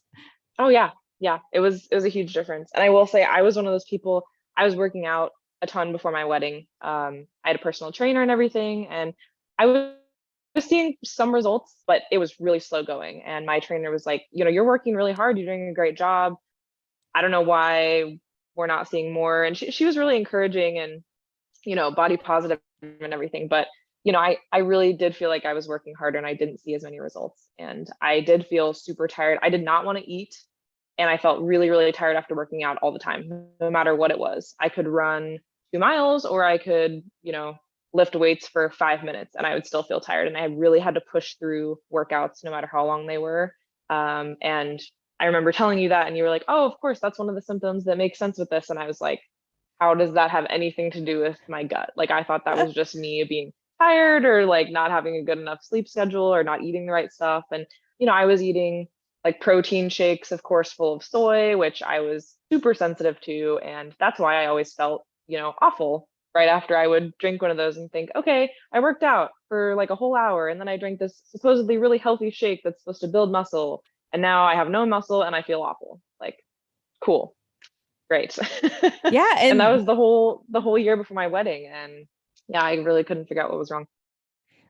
Oh yeah. Yeah. It was a huge difference. And I will say I was one of those people. I was working out a ton before my wedding. I had a personal trainer and everything, and I was seeing some results, but it was really slow going. And my trainer was like, you're working really hard, you're doing a great job. I don't know why we're not seeing more. And she was really encouraging and, body positive and everything. But, I really did feel like I was working harder and I didn't see as many results. And I did feel super tired. I did not want to eat. And I felt really, really tired after working out all the time, no matter what it was. I could run 2 miles, or I could, lift weights for 5 minutes, and I would still feel tired. And I really had to push through workouts no matter how long they were. And I remember telling you that, and you were like, oh, of course, that's one of the symptoms that makes sense with this. And I was like, how does that have anything to do with my gut? Like, I thought that was just me being tired, or like not having a good enough sleep schedule, or not eating the right stuff. And, I was eating like protein shakes, of course, full of soy, which I was super sensitive to. And that's why I always felt, awful right after I would drink one of those and think, okay, I worked out for like a whole hour, and then I drank this supposedly really healthy shake that's supposed to build muscle, and now I have no muscle and I feel awful. Like, cool, great. Yeah. And that And was the whole year before my wedding. And yeah, I really couldn't figure out what was wrong.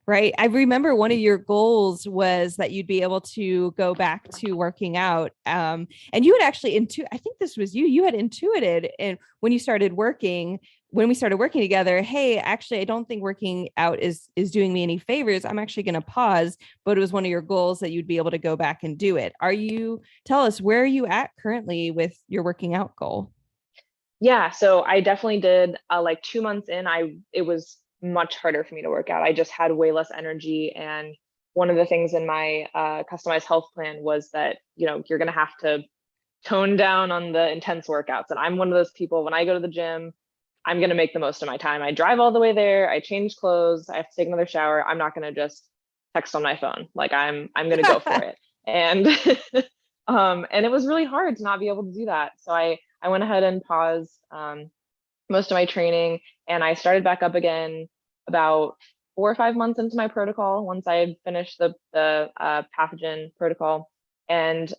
right. I remember one of your goals was that you'd be able to go back to working out. And you had actually I think this was you had intuited, and when we started working together, hey, actually, I don't think working out is doing me any favors. I'm actually going to pause, but it was one of your goals that you'd be able to go back and do it. Tell us, where are you at currently with your working out goal? Yeah, so I definitely did, like 2 months in, it was much harder for me to work out. I just had way less energy. And one of the things in my customized health plan was that, you're going to have to tone down on the intense workouts. And I'm one of those people, when I go to the gym, I'm going to make the most of my time. I drive all the way there, I change clothes, I have to take another shower. I'm not going to just text on my phone. Like, I'm going to go for it. And And it was really hard to not be able to do that. So I went ahead and paused most of my training, and I started back up again about 4 or 5 months into my protocol once I had finished the pathogen protocol, and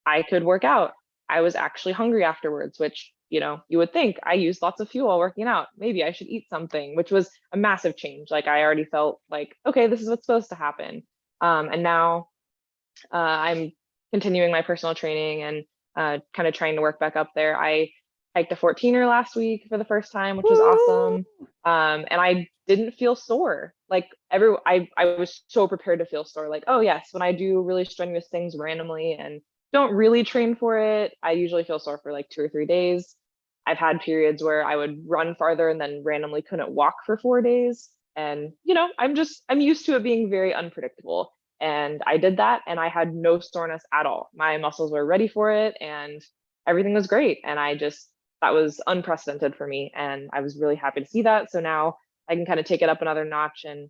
I could work out. I was actually hungry afterwards, which, you would think I used lots of fuel while working out. Maybe I should eat something, which was a massive change. Like I already felt like, okay, this is what's supposed to happen. And now I'm continuing my personal training and kind of trying to work back up there. I hiked a 14er last week for the first time, which was Woo! awesome. And I didn't feel sore. Like I was so prepared to feel sore. Like, oh yes, when I do really strenuous things randomly and don't really train for it, I usually feel sore for like 2 or 3 days. I've had periods where I would run farther and then randomly couldn't walk for 4 days. And, I'm used to it being very unpredictable. And I did that and I had no soreness at all. My muscles were ready for it and everything was great. And that was unprecedented for me. And I was really happy to see that. So now I can kind of take it up another notch and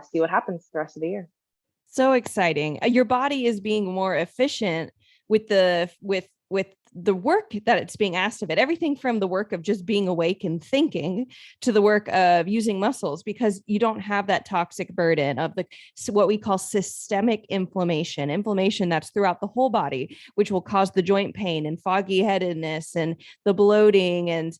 see what happens the rest of the year. So exciting. Your body is being more efficient with the work that it's being asked of it. Everything from the work of just being awake and thinking to the work of using muscles, because you don't have that toxic burden of what we call systemic inflammation that's throughout the whole body, which will cause the joint pain and foggy headedness and the bloating, and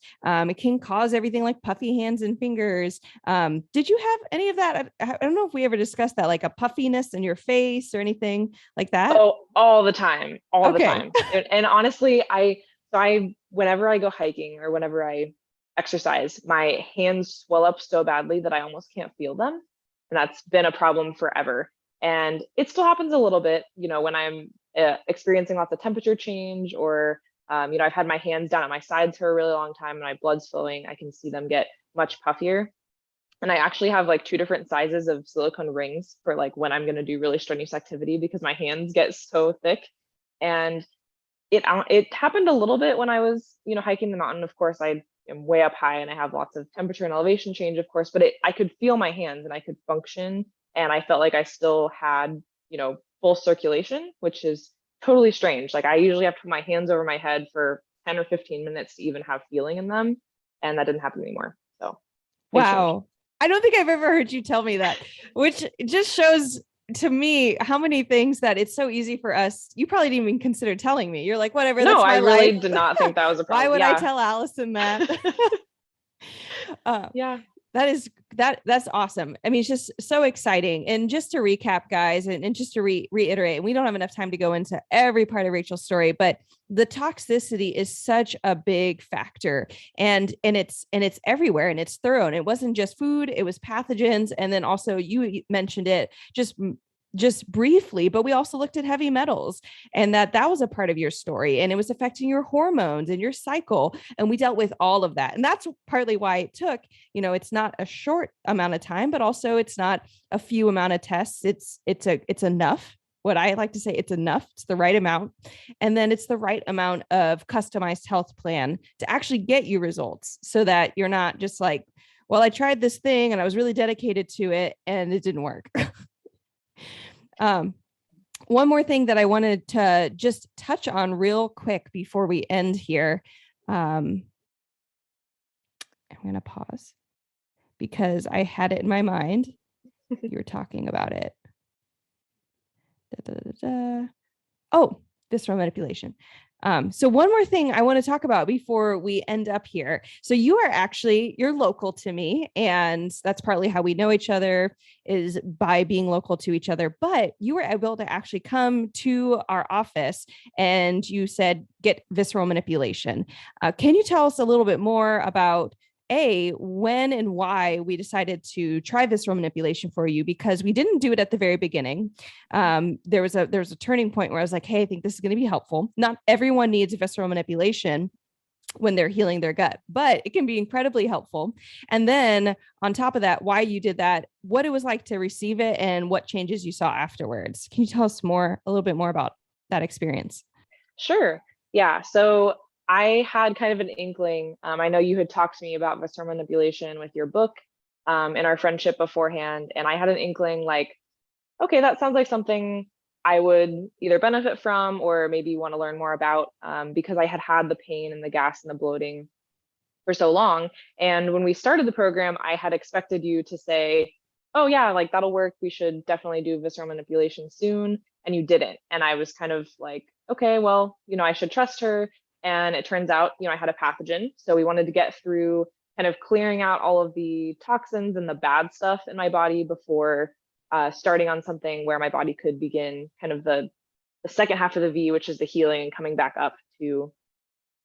it can cause everything like puffy hands and fingers. Did you have any of that? I don't know if we ever discussed that, like a puffiness in your face or anything like that. Oh, all the time, all the Okay. time. And honestly, whenever I go hiking or whenever I exercise, my hands swell up so badly that I almost can't feel them. And that's been a problem forever. And it still happens a little bit, when I'm experiencing lots of temperature change, or, I've had my hands down at my sides for a really long time and my blood's flowing. I can see them get much puffier. And I actually have like 2 different sizes of silicone rings for like when I'm going to do really strenuous activity because my hands get so thick. And it happened a little bit when I was, hiking the mountain. Of course, I am way up high and I have lots of temperature and elevation change, of course, but I could feel my hands and I could function, and I felt like I still had, full circulation, which is totally strange. Like I usually have to put my hands over my head for 10 or 15 minutes to even have feeling in them, and that didn't happen anymore. So big change. Wow. I don't think I've ever heard you tell me that, which just shows to me how many things that it's so easy for us. You probably didn't even consider telling me. You're like, whatever, No, that's I my life. really did not think that was a Why problem. would I Yeah. tell Allison that? uh, Yeah. that's awesome. I mean, it's just so exciting. And just to recap, guys, and just to reiterate, and we don't have enough time to go into every part of Rachel's story, but the toxicity is such a big factor, and it's everywhere, and it's thorough. And it wasn't just food, it was pathogens. And then also you mentioned it just briefly, but we also looked at heavy metals, and that was a part of your story, and it was affecting your hormones and your cycle, and we dealt with all of that. And that's partly why it took, it's not a short amount of time, but also it's not a few amount of tests. It's enough. What I like to say, it's enough. It's the right amount. And then it's the right amount of customized health plan to actually get you results, so that you're not just like, well, I tried this thing and I was really dedicated to it and it didn't work. Um, one more thing that I wanted to just touch on real quick before we end here. I'm going to pause because I had it in my mind. You were talking about it. Da, da, da, da. Oh, visceral manipulation. So one more thing I want to talk about before we end up here. So you're local to me, and that's partly how we know each other, is by being local to each other. But you were able to actually come to our office and you said, get visceral manipulation. Can you tell us a little bit more about when and why we decided to try visceral manipulation for you? Because we didn't do it at the very beginning. There was a turning point where I was like, hey, I think this is going to be helpful. Not everyone needs visceral manipulation when they're healing their gut, but it can be incredibly helpful. And then on top of that, why you did that, what it was like to receive it, and what changes you saw afterwards. Can you tell us a little bit more about that experience? Sure. Yeah. So I had kind of an inkling. I know you had talked to me about visceral manipulation with your book, in our friendship beforehand, and I had an inkling like, okay, that sounds like something I would either benefit from or maybe want to learn more about, because I had had the pain and the gas and the bloating for so long. And when we started the program, I had expected you to say, oh, yeah, like that'll work. We should definitely do visceral manipulation soon. And you didn't. And I was kind of like, okay, well, I should trust her. And it turns out, I had a pathogen. So we wanted to get through kind of clearing out all of the toxins and the bad stuff in my body before starting on something where my body could begin kind of the second half of the V, which is the healing and coming back up to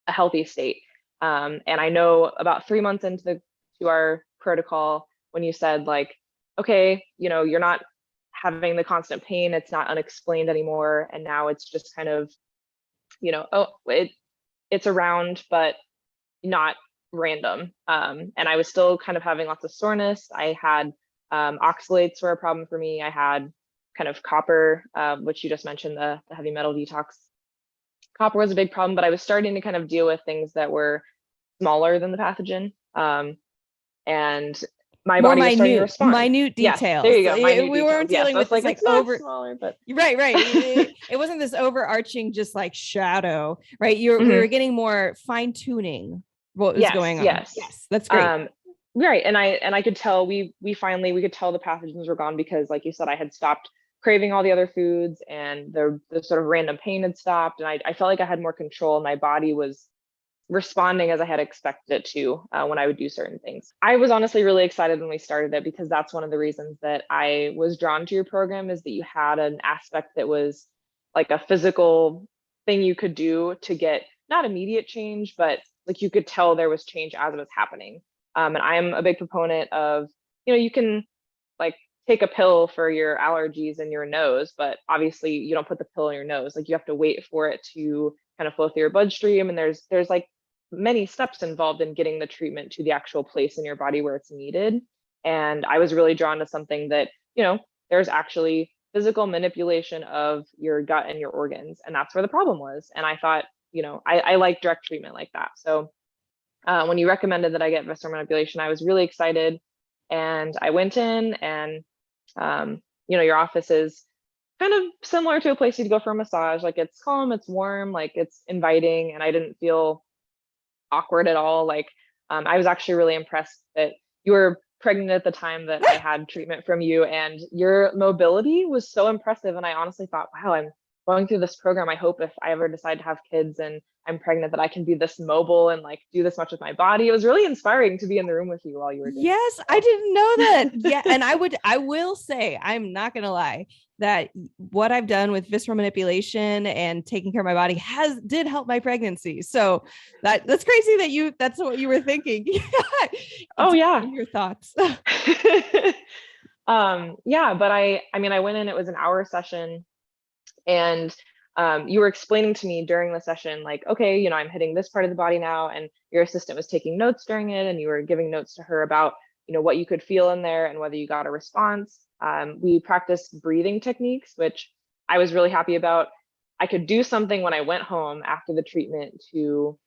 a healthy state. And I know about 3 months into our protocol, when you said like, okay, you're not having the constant pain, it's not unexplained anymore, and now it's just kind of, oh, it's around, but not random. And I was still kind of having lots of soreness. I had oxalates were a problem for me. I had kind of copper, which you just mentioned, the heavy metal detox. Copper was a big problem, but I was starting to kind of deal with things that were smaller than the pathogen. And my More body was starting to minute, respond. minute Yes, details. there you go. Minute We details. weren't Yes, dealing I with was this like, like it's not over smaller, but right. It wasn't this overarching just like shadow, right? We were getting more fine tuning what was yes, going on. yes. Yes, that's great. Right. And I could tell we finally we could tell the pathogens were gone because, like you said, I had stopped craving all the other foods and the sort of random pain had stopped, and I felt like I had more control and my body was responding as I had expected it to when I would do certain things. I was honestly really excited when we started it because that's one of the reasons that I was drawn to your program, is that you had an aspect that was like a physical thing you could do to get not immediate change, but like you could tell there was change as it was happening. And I'm a big proponent of, you can like take a pill for your allergies in your nose, but obviously you don't put the pill in your nose. Like you have to wait for it to kind of flow through your bloodstream, and there's like many steps involved in getting the treatment to the actual place in your body where it's needed. And I was really drawn to something that, there's actually physical manipulation of your gut and your organs, and that's where the problem was. And I thought, I like direct treatment like that. So when you recommended that I get visceral manipulation, I was really excited, and I went in, and your office is kind of similar to a place you'd go for a massage. Like it's calm, it's warm, like it's inviting, and I didn't feel awkward at all. Like I was actually really impressed that you were pregnant at the time that I had treatment from you, and your mobility was so impressive. And I honestly thought, wow, I'm going through this program. I hope if I ever decide to have kids and I'm pregnant that I can be this mobile and like do this much with my body. It was really inspiring to be in the room with you while you were doing Yes, it. I didn't know that. Yeah, and I will say, I'm not gonna lie, that what I've done with visceral manipulation and taking care of my body did help my pregnancy. So that's crazy that that's what you were thinking. Oh yeah. Your thoughts. Yeah, but I mean, I went in, it was an hour session, and you were explaining to me during the session, like, okay, I'm hitting this part of the body now, and your assistant was taking notes during it, and you were giving notes to her about, what you could feel in there and whether you got a response. We practiced breathing techniques, which I was really happy about. I could do something when I went home after the treatment to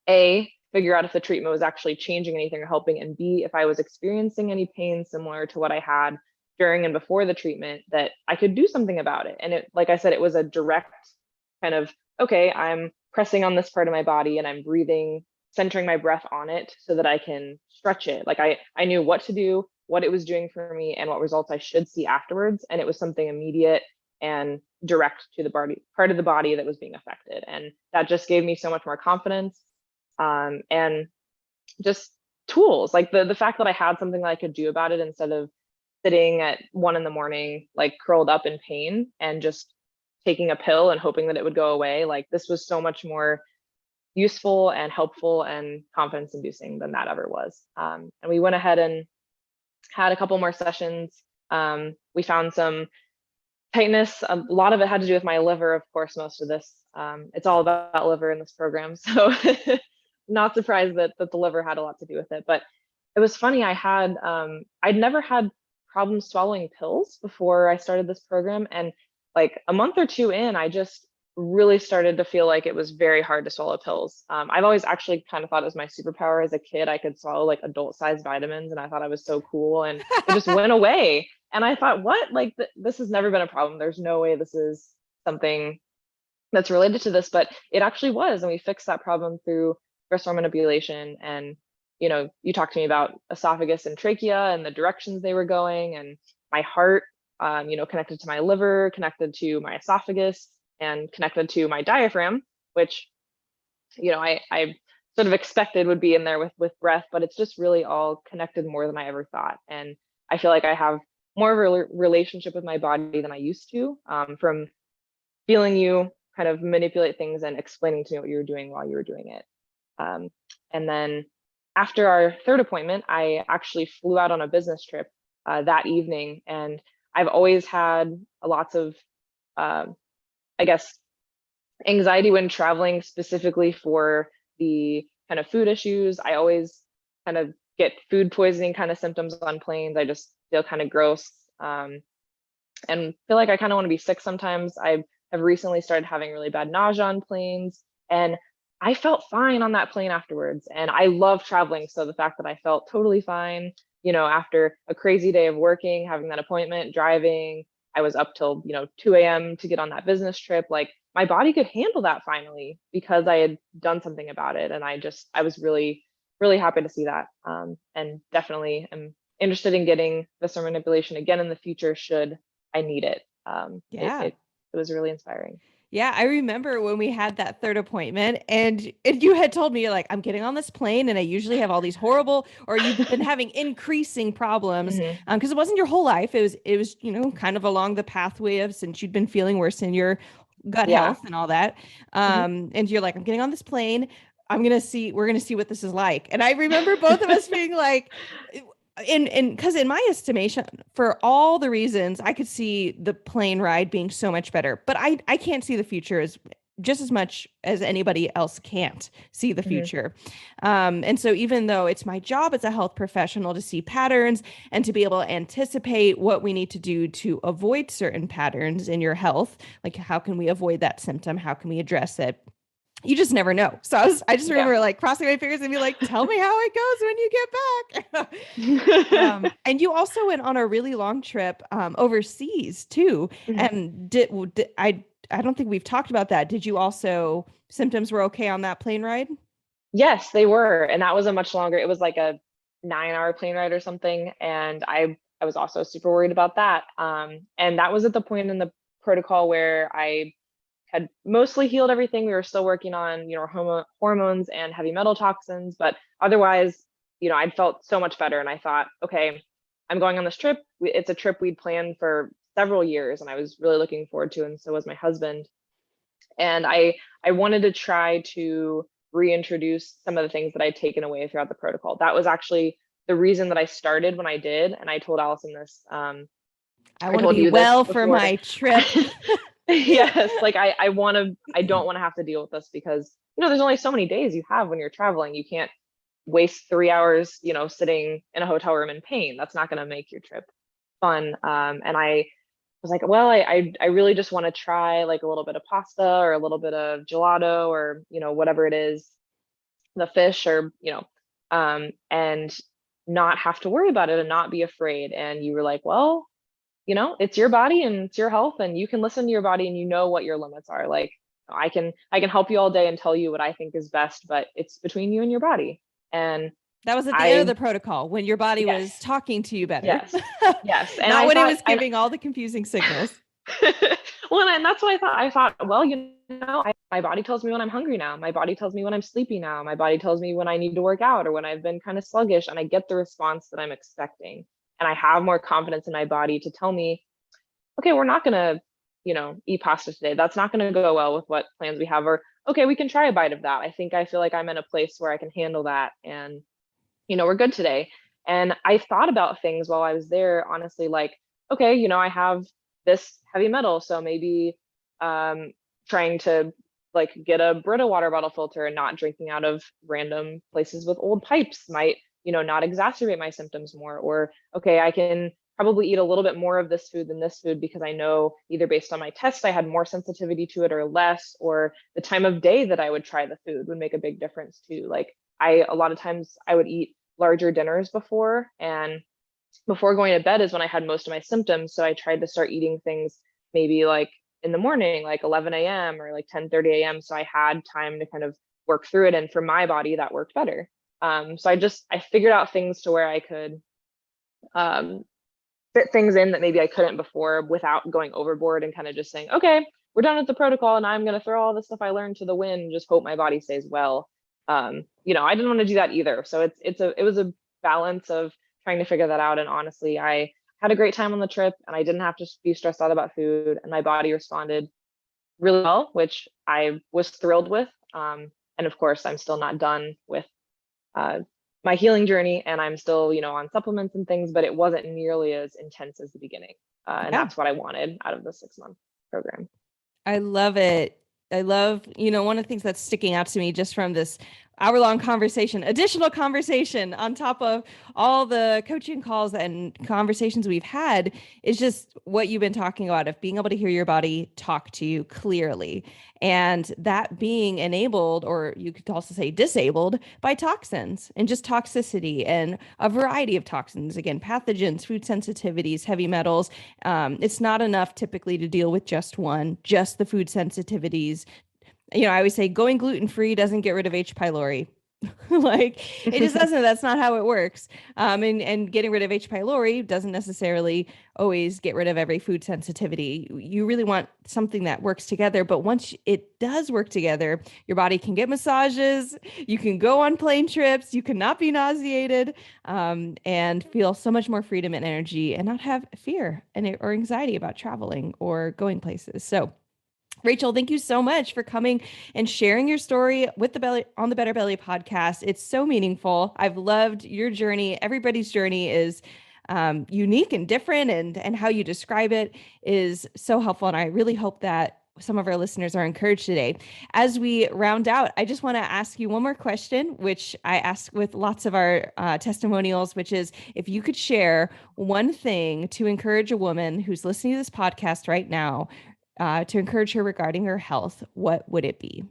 figure out if the treatment was actually changing anything or helping, and B, if I was experiencing any pain similar to what I had during and before the treatment, that I could do something about it. And it, like I said, it was a direct kind of, okay, I'm pressing on this part of my body and I'm breathing, centering my breath on it so that I can stretch it. Like I knew what to do, what it was doing for me, and what results I should see afterwards. And it was something immediate and direct to the body, part of the body that was being affected. And that just gave me so much more confidence. And just tools, like the fact that I had something that I could do about it instead of sitting at 1 a.m, like curled up in pain and just taking a pill and hoping that it would go away. Like this was so much more useful and helpful and confidence inducing than that ever was. And we went ahead and had a couple more sessions. We found some tightness. A lot of it had to do with my liver, of course, most of this. It's all about liver in this program. So not surprised that the liver had a lot to do with it. But it was funny. I'd never had problems swallowing pills before I started this program. And like a month or two in, I just really started to feel like it was very hard to swallow pills. I've always actually kind of thought it was my superpower as a kid. I could swallow like adult sized vitamins, and I thought I was so cool. And it just went away. And I thought, what? Like, this has never been a problem. There's no way this is something that's related to this, but it actually was. And we fixed that problem through breast manipulation. And, you talked to me about esophagus and trachea and the directions they were going, and my heart, connected to my liver, connected to my esophagus, and connected to my diaphragm, which, I sort of expected would be in there with breath, but it's just really all connected more than I ever thought. And I feel like I have more of a relationship with my body than I used to, from feeling you kind of manipulate things and explaining to me what you were doing while you were doing it. And then after our third appointment, I actually flew out on a business trip that evening. And I've always had lots of, I guess, anxiety when traveling, specifically for the kind of food issues. I always kind of get food poisoning kind of symptoms on planes. I just feel kind of gross, and feel like I kind of want to be sick sometimes. I have recently started having really bad nausea on planes, and I felt fine on that plane afterwards. And I love traveling. So the fact that I felt totally fine, after a crazy day of working, having that appointment, driving, I was up till, 2 a.m. to get on that business trip. Like, my body could handle that finally because I had done something about it. And I was really, really happy to see that. And definitely am interested in getting visceral manipulation again in the future should I need it. Yeah. It was really inspiring. Yeah, I remember when we had that third appointment and you had told me you're like, I'm getting on this plane and I usually have all these horrible, or you've been having increasing problems, Hmm. because it wasn't your whole life. It was, kind of along the pathway of, since you'd been feeling worse in your gut Yeah. health and all that. Hmm. And you're like, I'm getting on this plane. We're gonna see what this is like. And I remember both of us being like, and because in my estimation, for all the reasons, I could see the plane ride being so much better, but I can't see the future as just as much as anybody else can't see the Hmm. future. And so even though it's my job as a health professional to see patterns and to be able to anticipate what we need to do to avoid certain patterns in your health, like how can we avoid that symptom? How can we address it? You just never know. So I just Yeah. remember like crossing my fingers and be like, tell me how it goes when you get back. And you also went on a really long trip overseas too. Mhm. And I don't think we've talked about that. Did you also symptoms were okay on that plane ride? Yes, they were. And that was a much longer, it was like a 9-hour plane ride or something. And I was also super worried about that. And that was at the point in the protocol where I had mostly healed everything. We were still working on, hormones and heavy metal toxins, but otherwise, I'd felt so much better. And I thought, okay, I'm going on this trip. It's a trip we'd planned for several years, and I was really looking forward to, and so was my husband. And I wanted to try to reintroduce some of the things that I'd taken away throughout the protocol. That was actually the reason that I started when I did, and I told Allison this. I I want to told be you this well for before. my trip. Yes, like I don't want to have to deal with this because there's only so many days you have when you're traveling. You can't waste 3 hours, sitting in a hotel room in pain. That's not going to make your trip fun. And I was like, well, I really just want to try like a little bit of pasta or a little bit of gelato or whatever it is, the fish or and not have to worry about it and not be afraid. And you were like, well, it's your body and it's your health, and you can listen to your body and you know what your limits are. Like, I can help you all day and tell you what I think is best, but it's between you and your body. And That was at the end of I the protocol when your body yes, was talking to you better. yes, yes. And Not I when it thought was giving all the confusing signals. well, and that's what I thought. I thought, well, my body tells me when I'm hungry now. My body tells me when I'm sleepy now. My body tells me when I need to work out or when I've been kind of sluggish, and I get the response that I'm expecting. And I have more confidence in my body to tell me, okay, we're not gonna, eat pasta today. That's not gonna go well with what plans we have. Or okay, we can try a bite of that. I feel like I'm in a place where I can handle that, and we're good today. And I thought about things while I was there, honestly, like, okay, I have this heavy metal, so maybe um, trying to like get a Brita water bottle filter and not drinking out of random places with old pipes might, not exacerbate my symptoms more. Or, okay, I can probably eat a little bit more of this food than this food because I know either based on my test I had more sensitivity to it or less, or the time of day that I would try the food would make a big difference too. Like, a lot of times I would eat larger dinners before, and before going to bed is when I had most of my symptoms. So I tried to start eating things maybe like in the morning, like 11 a.m. or like 10:30 a.m. So I had time to kind of work through it. And for my body, that worked better. So I figured out things to where I could um, fit things in that maybe I couldn't before without going overboard and kind of just saying, okay, we're done with the protocol and I'm going to throw all the stuff I learned to the wind and just hope my body stays well. I didn't want to do that either. So it was a balance of trying to figure that out. And honestly, I had a great time on the trip and I didn't have to be stressed out about food, and my body responded really well, which I was thrilled with. And of course, I'm still not done with uh, my healing journey, and I'm still, on supplements and things, but it wasn't nearly as intense as the beginning. And Yeah. that's what I wanted out of the 6-month program. I love it. I love, one of the things that's sticking out to me just from this hour-long conversation, additional conversation on top of all the coaching calls and conversations we've had, is just what you've been talking about, of being able to hear your body talk to you clearly, and that being enabled, or you could also say disabled, by toxins and just toxicity and a variety of toxins. Again, pathogens, food sensitivities, heavy metals. It's not enough typically to deal with just one, just the food sensitivities. I always say going gluten-free doesn't get rid of H. pylori. Like, it just doesn't. That's not how it works. And getting rid of H. pylori doesn't necessarily always get rid of every food sensitivity. You really want something that works together. But once it does work together, your body can get massages, you can go on plane trips, you cannot be nauseated, and feel so much more freedom and energy and not have fear or anxiety about traveling or going places. So Rachel, thank you so much for coming and sharing your story with the Better Belly podcast. It's so meaningful. I've loved your journey. Everybody's journey is unique and different, and how you describe it is so helpful. And I really hope that some of our listeners are encouraged today. As we round out, I just want to ask you one more question, which I ask with lots of our testimonials, which is, if you could share one thing to encourage a woman who's listening to this podcast right now, to encourage her regarding her health, what would it be?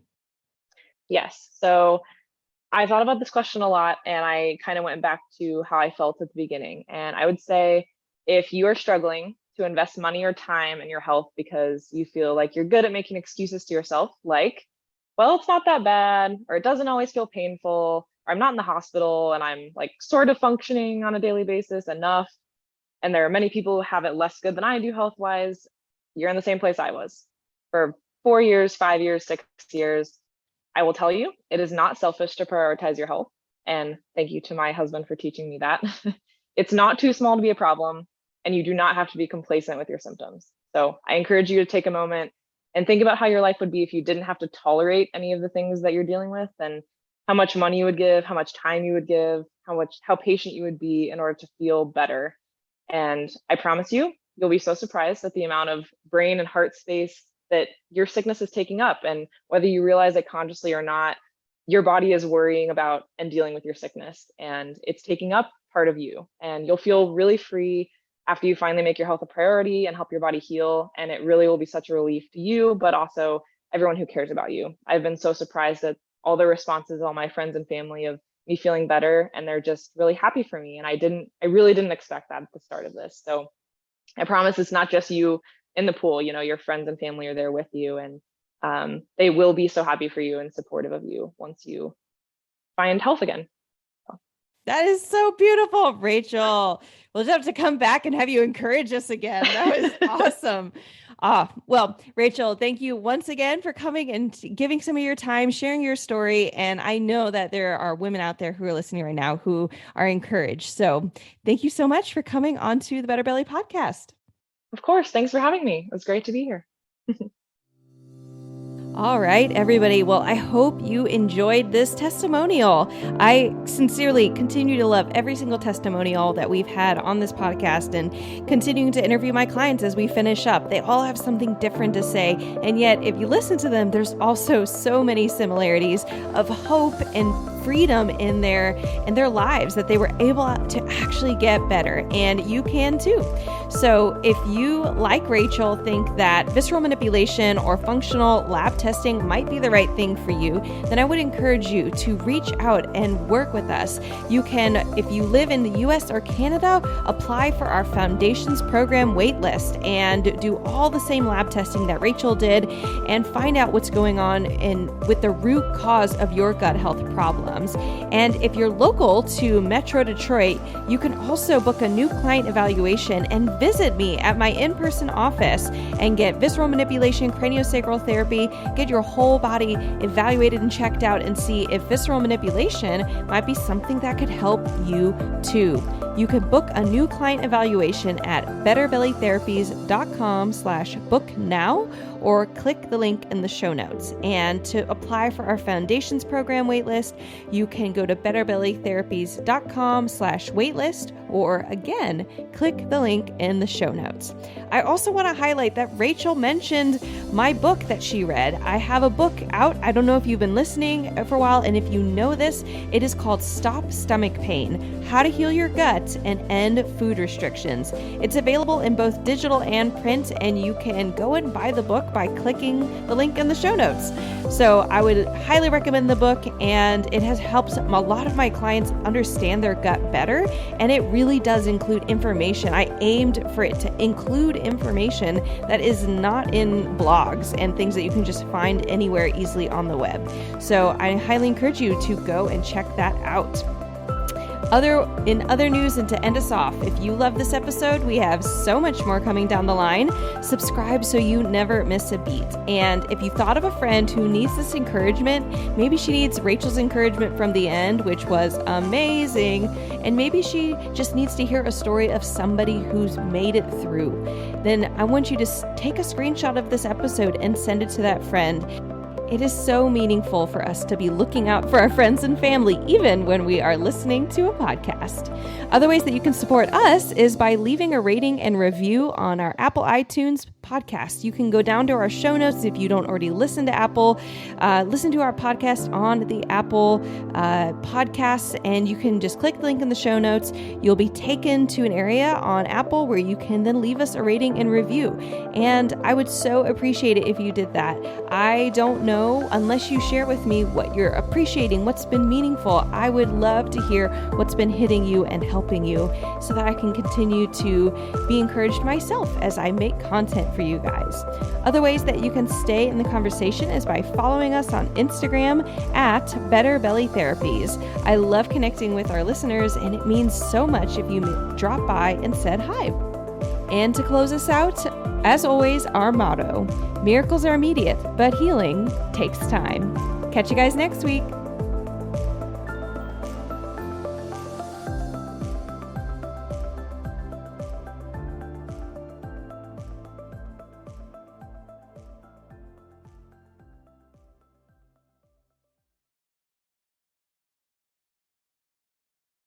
Yes. So I thought about this question a lot, and I kind of went back to how I felt at the beginning. And I would say, if you are struggling to invest money or time in your health because you feel like you're good at making excuses to yourself, like, well, it's not that bad, or it doesn't always feel painful, or I'm not in the hospital and I'm like sort of functioning on a daily basis enough, and there are many people who have it less good than I do health-wise, you're in the same place I was for 4 years, 5 years, 6 years. I will tell you, it is not selfish to prioritize your health. And thank you to my husband for teaching me that. It's not too small to be a problem, and you do not have to be complacent with your symptoms. So I encourage you to take a moment and think about how your life would be if you didn't have to tolerate any of the things that you're dealing with, and how much money you would give, how much time you would give, how patient you would be in order to feel better. And I promise you, you'll be so surprised at the amount of brain and heart space that your sickness is taking up. And whether you realize it consciously or not, your body is worrying about and dealing with your sickness, and it's taking up part of you. And you'll feel really free after you finally make your health a priority and help your body heal. And it really will be such a relief to you, but also everyone who cares about you. I've been so surprised at all the responses of all my friends and family of me feeling better, and they're just really happy for me. And I really didn't expect that at the start of this. So I promise it's not just you in the pool. Your friends and family are there with you, and they will be so happy for you and supportive of you once you find health again. That is so beautiful, Rachel. We'll just have to come back and have you encourage us again. That was awesome. Well, Rachel, thank you once again for coming and giving some of your time, sharing your story. And I know that there are women out there who are listening right now who are encouraged. So thank you so much for coming onto the Better Belly podcast. Of course. Thanks for having me. It was great to be here. All right, everybody. Well, I hope you enjoyed this testimonial. I sincerely continue to love every single testimonial that we've had on this podcast, and continuing to interview my clients as we finish up. They all have something different to say. And yet, if you listen to them, there's also so many similarities of hope and freedom in their lives, that they were able to actually get better. And you can too. So if you, like Rachel, think that visceral manipulation or functional lab testing might be the right thing for you, then I would encourage you to reach out and work with us. You can, if you live in the US or Canada, apply for our Foundations Program waitlist and do all the same lab testing that Rachel did and find out what's going on with the root cause of your gut health problems. And if you're local to Metro Detroit, you can also book a new client evaluation and visit me at my in-person office and get visceral manipulation, craniosacral therapy, get your whole body evaluated and checked out and see if visceral manipulation might be something that could help you too. You can book a new client evaluation at betterbellytherapies.com/book now or click the link in the show notes. And to apply for our Foundations Program waitlist, you can go to betterbellytherapies.com/waitlist or again, click the link in the show notes. I also want to highlight that Rachel mentioned my book that she read. I have a book out. I don't know if you've been listening for a while, and if you know this, it is called Stop Stomach Pain: How to Heal Your Gut and End Food Restrictions. It's available in both digital and print, and you can go and buy the book by clicking the link in the show notes. So I would highly recommend the book, and it has helped a lot of my clients understand their gut better, and it really does include information. I aimed for it to include information that is not in blogs and things that you can just find anywhere easily on the web. So I highly encourage you to go and check that out. In other news, and to end us off, if you love this episode, we have so much more coming down the line. Subscribe so you never miss a beat. And if you thought of a friend who needs this encouragement, maybe she needs Rachel's encouragement from the end, which was amazing, and maybe she just needs to hear a story of somebody who's made it through, then I want you to take a screenshot of this episode and send it to that friend. It is so meaningful for us to be looking out for our friends and family, even when we are listening to a podcast. Other ways that you can support us is by leaving a rating and review on our Apple iTunes podcast. You can go down to our show notes if you don't already listen to Apple. Listen to our podcast on the Apple podcasts, and you can just click the link in the show notes. You'll be taken to an area on Apple where you can then leave us a rating and review. And I would so appreciate it if you did that. I don't know unless you share with me what you're appreciating, what's been meaningful. I would love to hear what's been hitting you and helping you so that I can continue to be encouraged myself as I make content for you guys. Other ways that you can stay in the conversation is by following us on Instagram at Better Belly Therapies. I love connecting with our listeners, and it means so much if you drop by and said hi. And to close us out, as always, our motto: miracles are immediate, but healing takes time. Catch you guys next week.